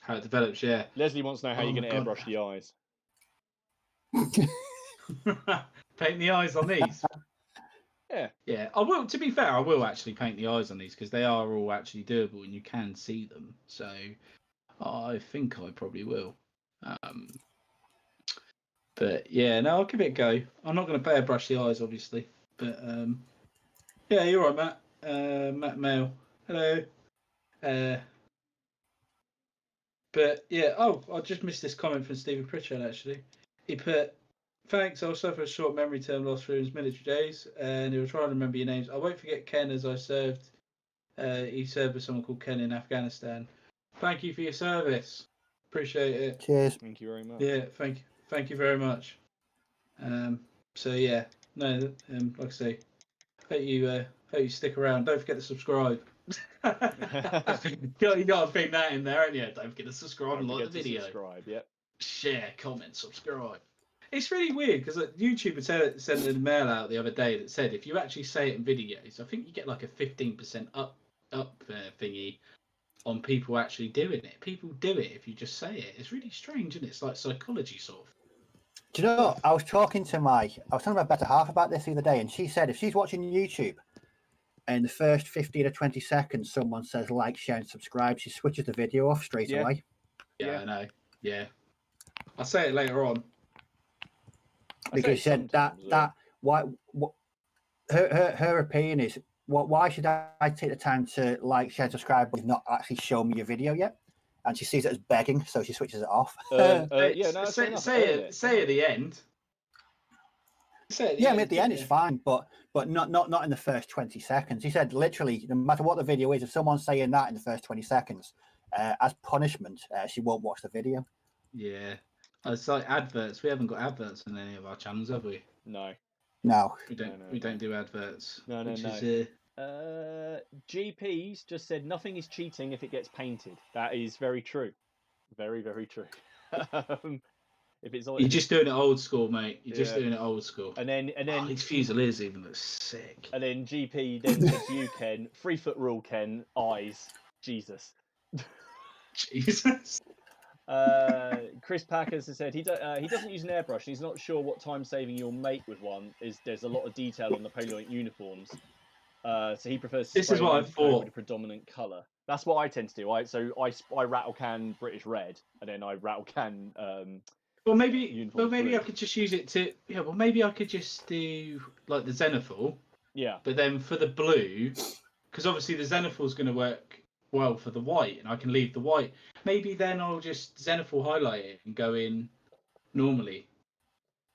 How it develops, yeah. Leslie wants to know how Oh you're my going to God. airbrush the eyes. Paint the eyes on these. Yeah. Yeah, I will. To be fair, I will actually paint the eyes on these because they are all actually doable and you can see them. So I think I probably will. But yeah, no, I'll give it a go. I'm not going to airbrush the eyes, obviously. But yeah, you're right, Matt. Matt Mail. Hello. But yeah, I just missed this comment from Stephen Pritchard actually. He put, "Thanks, I'll suffer a short memory term loss through his military days, and he will try to remember your names. I won't forget Ken as I served. He served with someone called Ken in Afghanistan. Thank you for your service. Appreciate it. Cheers. Thank you very much. Yeah, thank you very much. So yeah, no, like I say, hope you stick around. Don't forget to subscribe." You got to think that in there, haven't you? Don't forget to subscribe and like the video. Subscribe, yep. Share, comment, subscribe. It's really weird because YouTube sent a mail out the other day that said if you actually say it in videos, I think you get like a 15% up thingy on people actually doing it. People do it if you just say it. It's really strange, isn't it? It's like psychology sort of. Do you know? I was talking to my better half about this the other day, and she said if she's watching YouTube and the first 15 or 20 seconds someone says like, share, and subscribe, she switches the video off straight away. Yeah, I know. Yeah, I'll say it later on. Because she said her opinion is why should I take the time to like, share, and subscribe but not actually show me your video yet? And she sees it as begging, so she switches it off. Yeah, no, say at the end. Yeah, I mean at the end it's fine, but not in the first 20 seconds. He said literally, no matter what the video is, if someone's saying that in the first 20 seconds, as punishment, she won't watch the video. Yeah, it's like adverts. We haven't got adverts on any of our channels, have we? No. We don't do adverts. No. GP's just said nothing is cheating if it gets painted. That is very true. Very, very true. If it's You're just doing it old school, mate. You're just doing it old school. And then these Fusiliers even look sick. And then GP then said to you, Ken, 3 foot rule, Ken, eyes, Jesus. Jesus. Chris Packers has said he doesn't use an airbrush. He's not sure what time saving you'll make with one. There's a lot of detail on Napoleonic uniforms, so he prefers. This is what I thought. With a predominant colour. That's what I tend to do. I rattle can British red, and then I rattle can. Well, maybe I could just use it to. Yeah, well, maybe I could just do like the Zenithal. Yeah. But then for the blue, because obviously the Zenithal is going to work well for the white, and I can leave the white. Maybe then I'll just Zenithal highlight it and go in normally.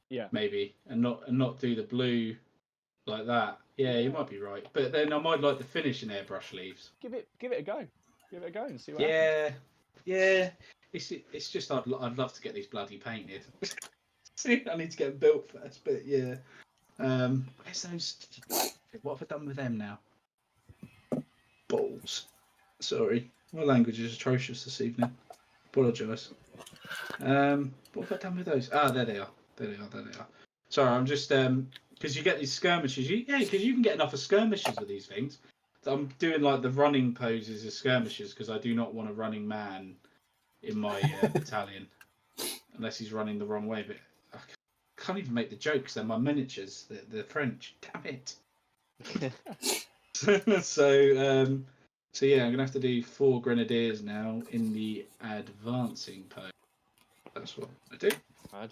Yeah. Maybe and not do the blue like that. Yeah, you might be right. But then I might like the finish in airbrush leaves. Give it a go. Give it a go and see what happens. Yeah. It's just I'd love to get these bloody painted. See, I need to get them built first. But yeah. Where's those? What have I done with them now? Balls. Sorry, my language is atrocious this evening. Apologise. What have I done with those? Ah, there they are. Sorry, I'm just because you get these skirmishes. Because you can get enough of skirmishes with these things. So I'm doing like the running poses as skirmishes because I do not want a running man in my battalion unless he's running the wrong way. But I can't even make the jokes. They're my miniatures. They're French. Damn it. So yeah, I'm gonna have to do 4 grenadiers now in the advancing pose. That's what I do.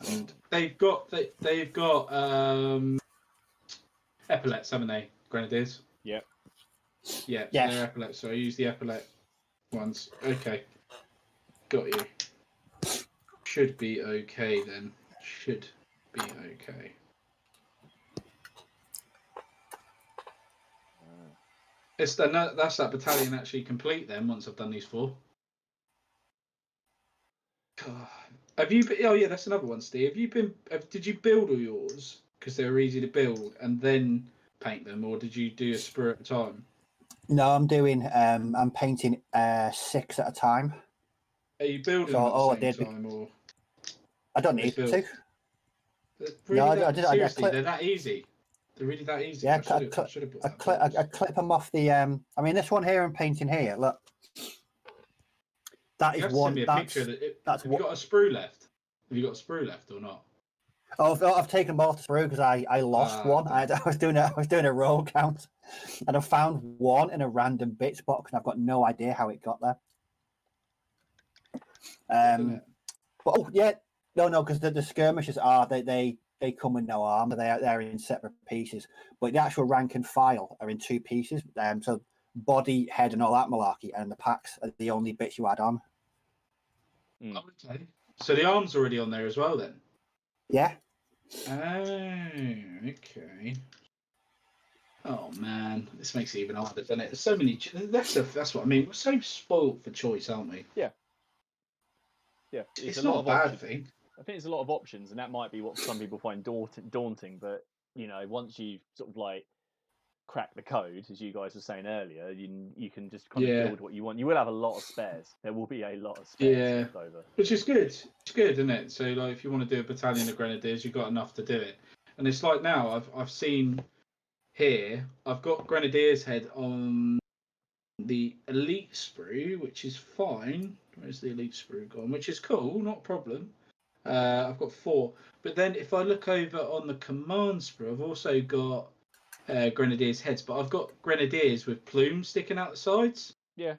And they've got epaulets, haven't they? Grenadiers. Yep. Yeah. They're epaulets. So I use the epaulette ones. Okay, got you. Should be okay then. Should be okay. It's that's that battalion actually complete then. Once I've done these 4. God. Have you? Oh yeah, that's another one, Steve. Have you been? Did you build all yours because they were easy to build and then paint them, or did you do a sprue at a time? No, I'm doing. I'm painting 6 at a time. Are you building So them at all I the did, same time, or I don't just need build? to. Really, No, I seriously, clip. they're that easy. They're really that easy. Yeah, I should have put that. I clip them off the. I mean, this one here I'm painting here. Look, that You is have to one. send me a picture of it. That's Have you got a sprue left? Have you got a sprue left or not? Oh, I've taken them all through because I lost one. I was doing a roll count, and I found one in a random bits box, and I've got no idea how it got there. But oh yeah, no, because the skirmishers are they come with no armor. They're in separate pieces, but the actual rank and file are in 2 pieces. So body, head, and all that malarkey, and the packs are the only bits you add on. Okay. So the arm's already on there as well then. Yeah. Oh, okay. Oh man, this makes it even harder, doesn't it? There's so many. That's what I mean. We're so spoiled for choice, aren't we? Yeah. Yeah. It's not a bad thing. I think it's a lot of options, and that might be what some people find daunting. But once you've sort of like cracked the code, as you guys were saying earlier, you can just kind of build what you want. You will have a lot of spares. There will be a lot of spares left over, which is good. It's good, isn't it? So like, if you want to do a battalion of grenadiers, you've got enough to do it. And it's like now I've seen here I've got grenadiers head on the elite sprue, which is fine. Where's the elite sprue gone? Which is cool, not a problem. I've got 4, but then if I look over on the command sprue, I've also got grenadiers heads, but I've got grenadiers with plumes sticking out the sides. Yeah.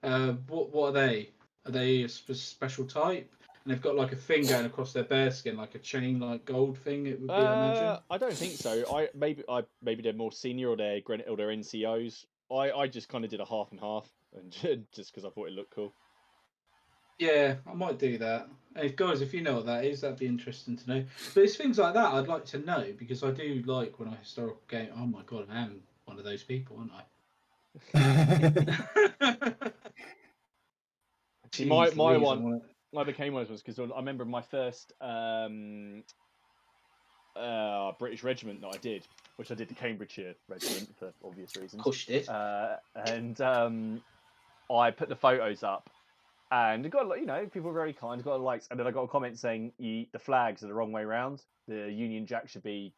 What are they? Are they a special type? And they've got like a thing going across their bare skin, like a chain, like gold thing. It would be, I imagine. I don't think so. Maybe they're more senior or they're NCOs. I just kind of did a half and half, and just because I thought it looked cool. Yeah, I might do that. Hey, guys, if you know what that is, that'd be interesting to know. But it's things like that I'd like to know, because I do like when I historical game. Oh my god, I am one of those people, aren't I? See, my became one was because I remember my first British regiment that I did, which I did the Cambridgeshire regiment for obvious reasons. Pushed it. And I put the photos up, and got people were very kind, got likes, and then I got a comment saying the flags are the wrong way around. The Union Jack should be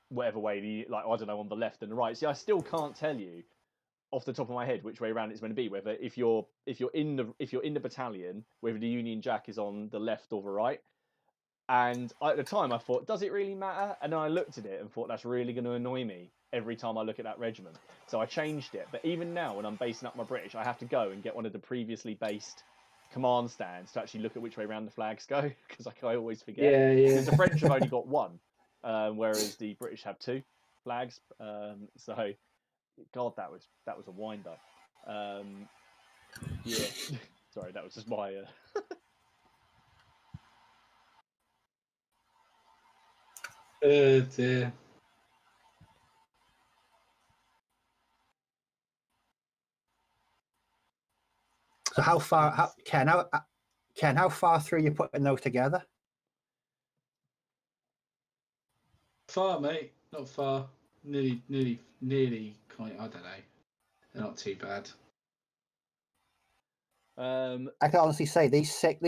whatever way, I don't know, on the left and the right. See, I still can't tell you off the top of my head which way around it's going to be. Whether if you're in the battalion, whether the Union Jack is on the left or the right. And at the time, I thought, does it really matter? And then I looked at it and thought, that's really going to annoy me every time I look at that regiment. So I changed it. But even now, when I'm basing up my British, I have to go and get one of the previously based command stands to actually look at which way around the flags go, because I always forget. Yeah. Because the French have only got 1, whereas the British have 2 flags. So, God, that was a wind-up. Yeah. Sorry, that was just my... Dear. So how far, Ken, how far through you putting those together? Far, mate. Not far. Nearly. Kind. I don't know. They're not too bad. I can honestly say these 6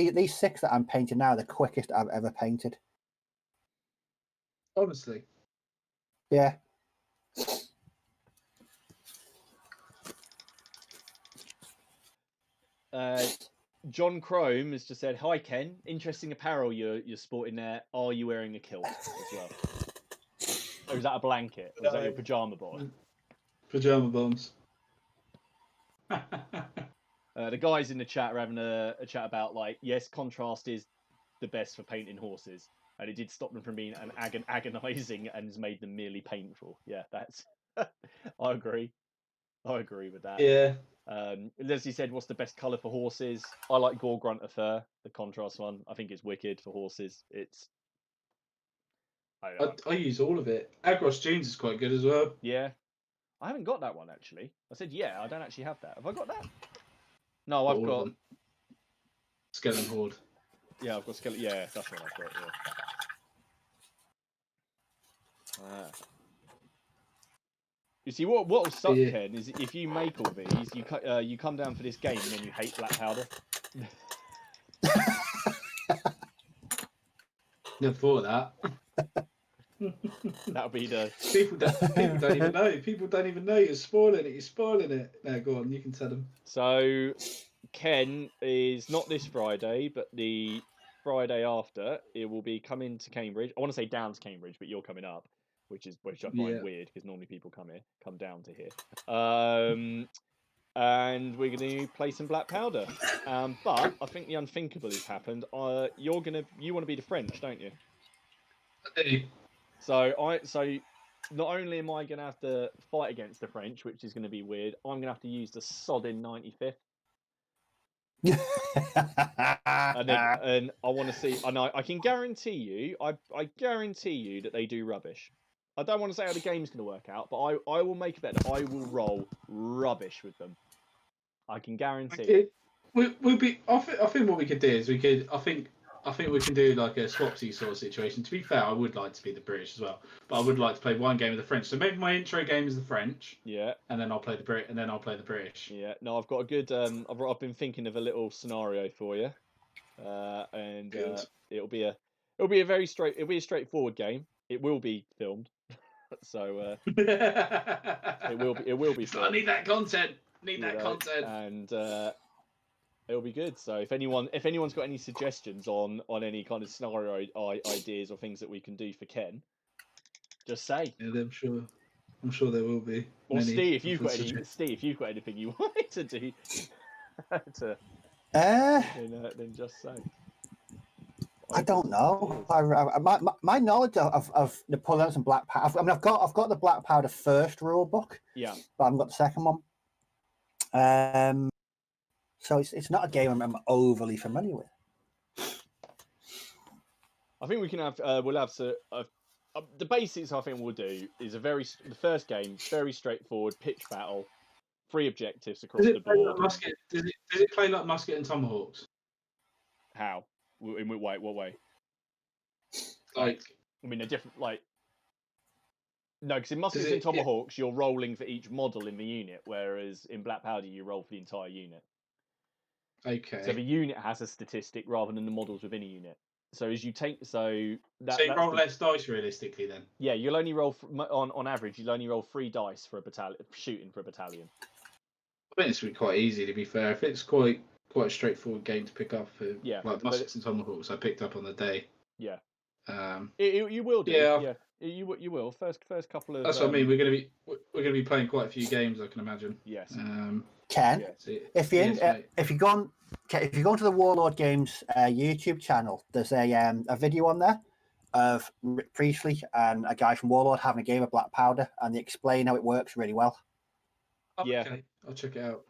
that I'm painting now are the quickest I've ever painted. Honestly. Yeah. John Crome has just said, "Hi Ken, interesting apparel you're sporting there. Are you wearing a kilt as well? Or is that a blanket? Or is that your pajama bottom?" Pajama bombs. The guys in the chat are having a chat about yes, contrast is the best for painting horses, and it did stop them from being agonizing and has made them merely painful. Yeah, that's. I agree. I agree with that. Yeah. Leslie said, "What's the best colour for horses?" I like Gore Grunter fur, the contrast one. I think it's wicked for horses. It's I use all of it. Agros Jeans is quite good as well. yeah. I haven't got that one actually. I said yeah. I don't actually have that. Have I got that? No, I've All of got. them. Skeleton Horde. Yeah, I've got skeleton. Yeah, that's what I've got. Yeah. You see, what'll suck, Yeah. Ken, is if you make all these, you come down for this game and then you hate black powder. Never thought of that. That'll be the People don't even know. People don't even know you're spoiling it. You're spoiling it. No, go on. You can tell them. So. Ken is not this Friday, but the Friday after. It will be coming to Cambridge. I want to say down to Cambridge, but you're coming up, which I find weird because normally people come down to here. And we're going to play some black powder. But I think the unthinkable has happened. You want to be the French, don't you? I do. So not only am I going to have to fight against the French, which is going to be weird, I'm going to have to use the sodding 95th. and I want to see, and I can guarantee you, I guarantee you that they do rubbish. I don't want to say how the game's going to work out, but I will make a bet that I will roll rubbish with them. I can guarantee it. We'll be. I think what we could do is I think we can do like a swapsy sort of situation. To be fair, I would like to be the British as well, but I would like to play one game of the French. So maybe my intro game is the French. Yeah. And then I'll play the British. Yeah. No, I've got a good. I've been thinking of a little scenario for you, and it'll be a straightforward game. It will be filmed, so it will be filmed. I need that content. Content. And it'll be good. So if anyone's got any suggestions on any kind of scenario ideas or things that we can do for Ken, just say. Yeah, I'm sure there will be. Or Steve, if you've got anything you wanted to do, then just say. I don't know. My knowledge of Napoleonics and black powder. I mean, I've got the black powder first rule book. Yeah. But I haven't got the second one. So it's not a game I'm overly familiar with. I think we can have we'll have the basics. I think we'll do is the first game, very straightforward pitch battle, 3 objectives across the board. Does it play like Musket and Tomahawks? How? In what way? Like, I mean, they're different. Like, no, because in Muskets and Tomahawks, you're rolling for each model in the unit, whereas in Black Powder, you roll for the entire unit. Okay. So the unit has a statistic rather than the models within a unit. So as you take, so you roll less dice realistically then. Yeah, you'll only roll on average. You'll only roll 3 dice for a battalion, shooting for a battalion. I think this would be quite easy, to be fair. If it's quite a straightforward game to pick up, like Muskets and Tomahawks, I picked up on the day. Yeah. You will do. Yeah. You will. First couple of. That's what I mean. We're gonna be playing quite a few games, I can imagine. Yes. Ken, if you go onto the Warlord Games YouTube channel, there's a video on there of Rick Priestley and a guy from Warlord having a game of black powder, and they explain how it works really well. Oh, yeah. Okay, I'll check it out.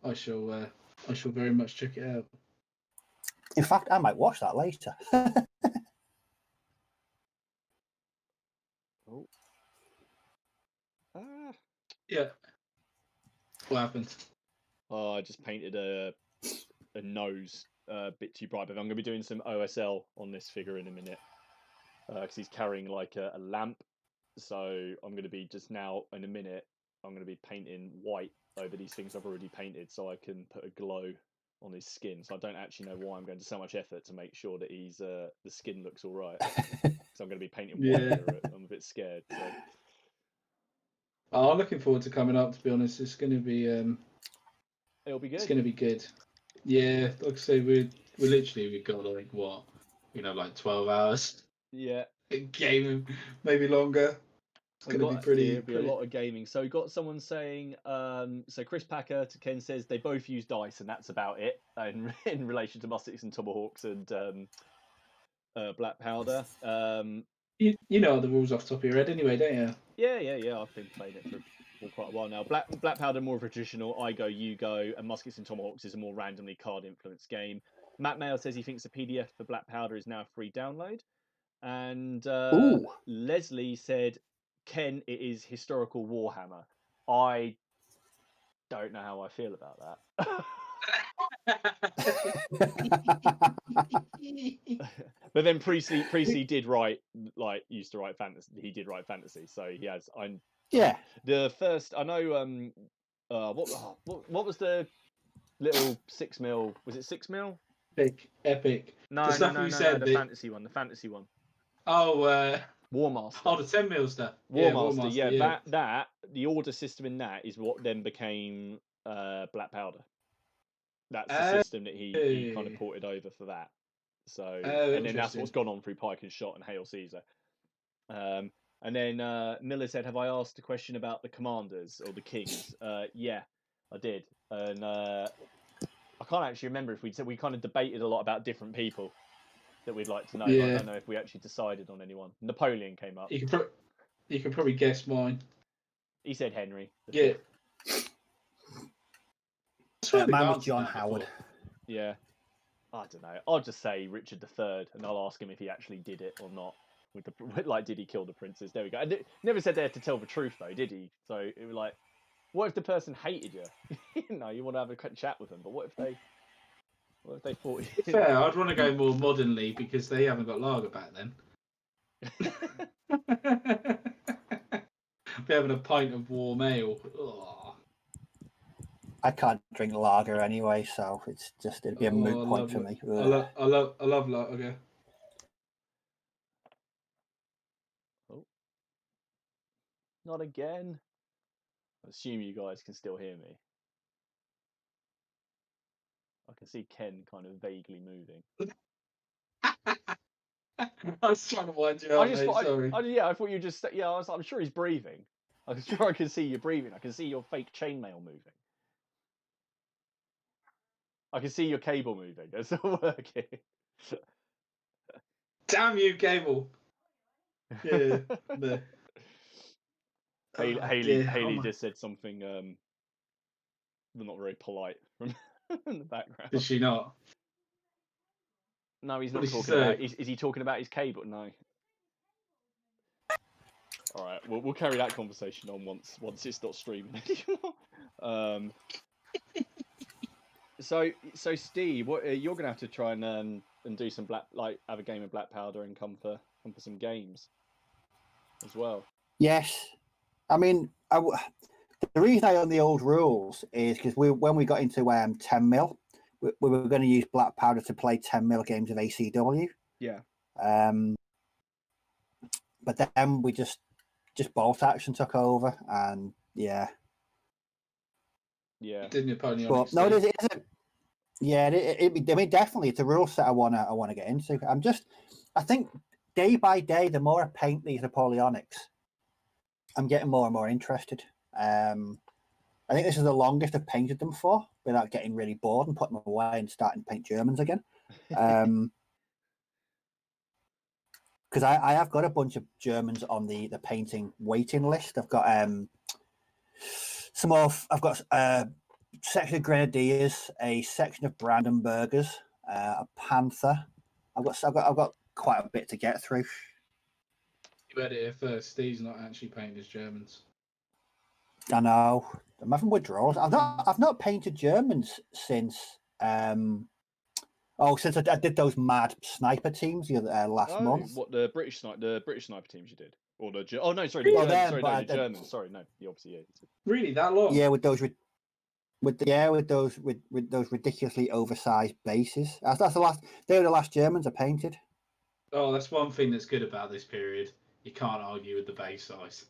I shall very much check it out. In fact, I might watch that later. Yeah. What happened? Oh, I just painted a nose a bit too bright, but I'm going to be doing some OSL on this figure in a minute because he's carrying like a lamp. So I'm going to be just now in a minute. I'm going to be painting white over these things I've already painted, so I can put a glow on his skin. So I don't actually know why I'm going to so much effort to make sure that he's the skin looks all right. So I'm going to be painting white. I'm a bit scared. So. I'm looking forward to coming up. To be honest, it's going to be. It'll be good. It's going to be good. Yeah, like I say, we've got like what, like 12 hours. Yeah. Game, maybe longer. It's going to be pretty. It'll be a lot of gaming. So we got someone saying. So Chris Packer to Ken says they both use dice, and that's about it in relation to Muskets and Tomahawks and Black Powder. You know the rules off the top of your head anyway, don't you? Yeah. I've been playing it for quite a while now. Black Powder more of a traditional I go, you go, and Muskets and Tomahawks is a more randomly card influenced game. Matt Mail says he thinks the PDF for Black Powder is now a free download. And Ooh. Leslie said, Ken, it is historical Warhammer. I don't know how I feel about that. But then Priestley did write, like, used to write fantasy. He did write fantasy, so he has. Yeah. The first, I know. What was the little 6 mil? Was it 6 mil? Epic. No, The stuff you said. The fantasy one. The fantasy one. Oh, War Master. Oh, the 10 mil stuff. War Master. Yeah, that the order system in that is what then became Black Powder. That's the system that he kind of ported over for that. So, and then that's what's gone on through Pike and Shot and Hail Caesar. And then Miller said, "Have I asked a question about the commanders or the kings?" Yeah, I did, and I can't actually remember if we said we kind of debated a lot about different people that we'd like to know. Yeah. But I don't know if we actually decided on anyone. Napoleon came up. You can probably guess mine. He said Henry. Yeah. Mine was John Howard. Yeah. I don't know. I'll just say Richard III, and I'll ask him if he actually did it or not. Did he kill the princes? There we go. Never said they had to tell the truth, though, did he? So it was like, what if the person hated you? You want to have a chat with them, but what if they thought? Fair. I'd want to go more modernly because they haven't got lager back then. Be having a pint of warm ale. Oh. I can't drink lager anyway, so it'd be a moot point for me. I love lager. Oh, not again. I assume you guys can still hear me. I can see Ken kind of vaguely moving. I was trying to wind you up, sorry. I thought you just... Yeah, I'm sure he's breathing. I'm sure I can see you breathing. I can see your fake chainmail moving. I can see your cable moving. It's not working. Damn you, cable. Yeah. No. Haley just said something not very polite from in the background. Is she not? No, he's not talking about. Is he talking about his cable? No. All right, we'll carry that conversation on once it's not streaming anymore. So Steve, what you're gonna have to try and do some have a game of Black Powder and come for some games as well. Yes, I mean the reason I own the old rules is because when we got into 10 mil, we were going to use Black Powder to play 10 mil games of ACW. Yeah. But then we just bolt action took over, and yeah. Didn't Napoleonics? But no, it isn't. Yeah, I mean, definitely, it's a rule set I wanna get into. I think day by day, the more I paint these Napoleonics, I'm getting more and more interested. I think this is the longest I've painted them for without getting really bored and putting them away and starting to paint Germans again. Because I have got a bunch of Germans on the painting waiting list. I've got I've got a section of Grenadiers, a section of Brandenburgers, a Panther. I've got quite a bit to get through. You heard it here first. Steve's not actually painted as Germans. I know. I'm having withdrawals. I've not painted Germans since since I did those mad sniper teams last month. What the British sniper teams you did, or the Germans. Sorry, no, the opposite. Yeah. Really, that long? Yeah, with those ridiculously oversized bases. That's the last. They were the last Germans I painted. Oh, that's one thing that's good about this period. You can't argue with the base size.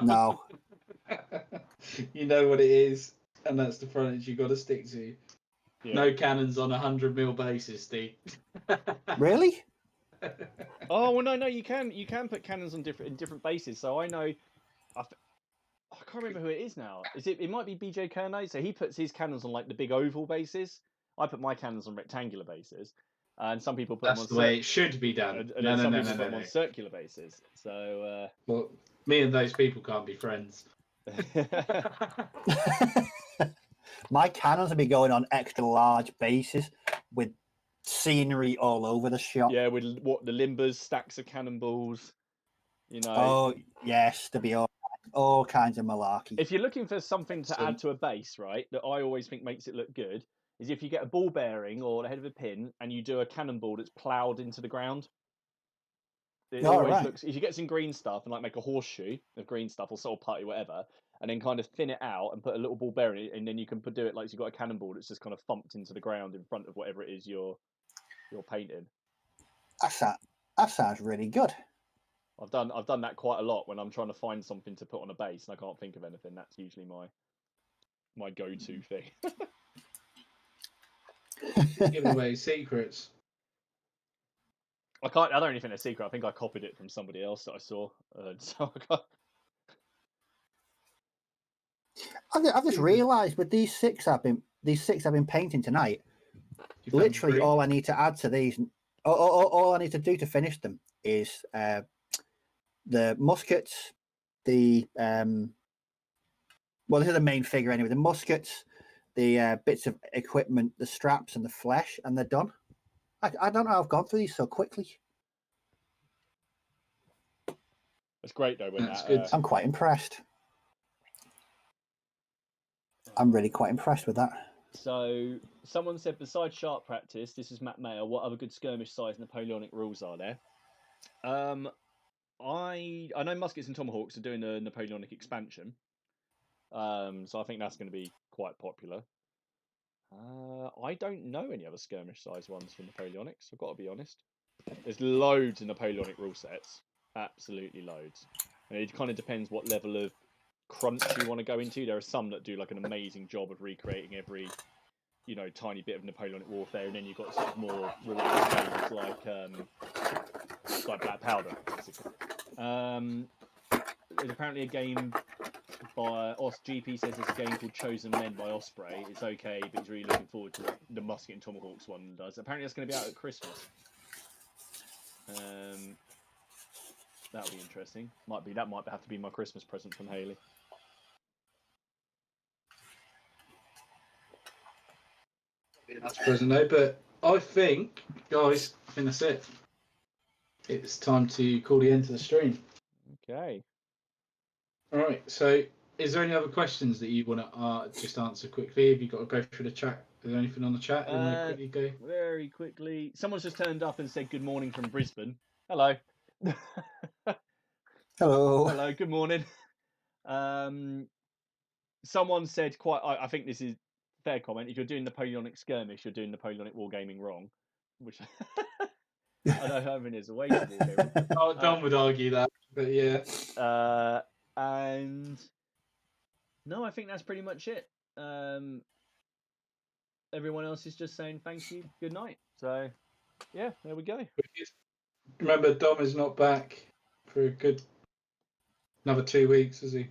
No. You know what it is, and that's the frontage you got to stick to. Yeah. No cannons on 100 mil bases, Steve. Really? Oh well, no, you can put cannons on different bases. So I know, I can't remember who it is now. It might be BJ Kerno. So he puts his cannons on like the big oval bases. I put my cannons on rectangular bases. And some people put them That's on the way it should be done. and No, then no, some no, people no, put no, them on no. circular bases. So Well, me and those people can't be friends. My cannons will be going on extra large bases with scenery all over the shop. yeah, with what the limbers, stacks of cannonballs, you know. Oh yes, there'll be all kinds of malarkey. If you're looking for something to Excellent. add to a base, right, that I always think makes it look good, is if you get a ball bearing or the head of a pin and you do a cannonball that's ploughed into the ground. It Oh, always right. looks, if you get some green stuff and like make a horseshoe of green stuff or soul putty, whatever, and then kind of thin it out and put a little ball bearing, and then you can do it like you've got a cannonball that's just kind of thumped into the ground in front of whatever it is you're painting. That sounds really good. I've done that quite a lot when I'm trying to find something to put on a base and I can't think of anything. That's usually my go-to thing. Giving away secrets. I don't really think it's a secret. I think I copied it from somebody else that I saw. So I've just realised with these six I've been painting tonight. Literally, all I need to add to these, all I need to do to finish them is the muskets, the well, this is the main figure anyway. The muskets, the bits of equipment, the straps, and the flesh, and they're done. I don't know how I've gone through these so quickly. it's great though when That's that. good. I'm quite impressed. I'm really quite impressed with that. So someone said, besides sharp practice, this is Matt Mayer. What other good skirmish size Napoleonic rules are there? I know muskets and tomahawks are doing a Napoleonic expansion. So I think that's going to be quite popular. I don't know any other skirmish size ones for Napoleonics. I've got to be honest. There's loads of Napoleonic rule sets, absolutely loads, and it kind of depends what level of crunch you want to go into. There are some that do like an amazing job of recreating every, tiny bit of Napoleonic warfare, and then you've got sort of more relaxed games like Black Powder, basically. There's apparently a game by GP says there's a game called Chosen Men by Osprey. It's okay, but he's really looking forward to what the Musket and Tomahawks one does. Apparently that's going to be out at Christmas. That'll be interesting. That might have to be my Christmas present from Haley. That's present though, but I think, guys, that's it. It's time to call the end to the stream. Okay. All right. So, is there any other questions that you want to just answer quickly? Have you got to go through the chat? Is there anything on the chat you want to quickly go? Very quickly. Someone's just turned up and said good morning from Brisbane. Hello. Hello. Hello. Good morning. Someone said I think this is fair comment. If you're doing Napoleonic skirmish, you're doing Napoleonic wargaming wrong, which I know Herman is a way to wargaming. Oh, Don would argue that, but yeah. And no, I think that's pretty much it. Everyone else is just saying thank you, good night. So yeah, there we go. Remember, Dom is not back for a good another 2 weeks, is he?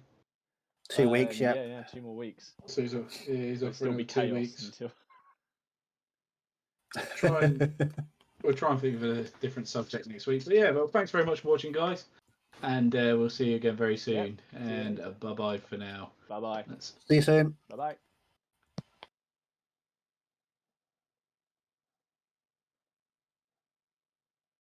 2 weeks, yeah. Yeah, 2 more weeks. So he's off for Still another be 2 chaos weeks. until. We'll try and think of a different subject next week. But yeah, well, thanks very much for watching, guys, and we'll see you again very soon. Yep. And bye bye for now. Bye bye. See you soon. Bye bye.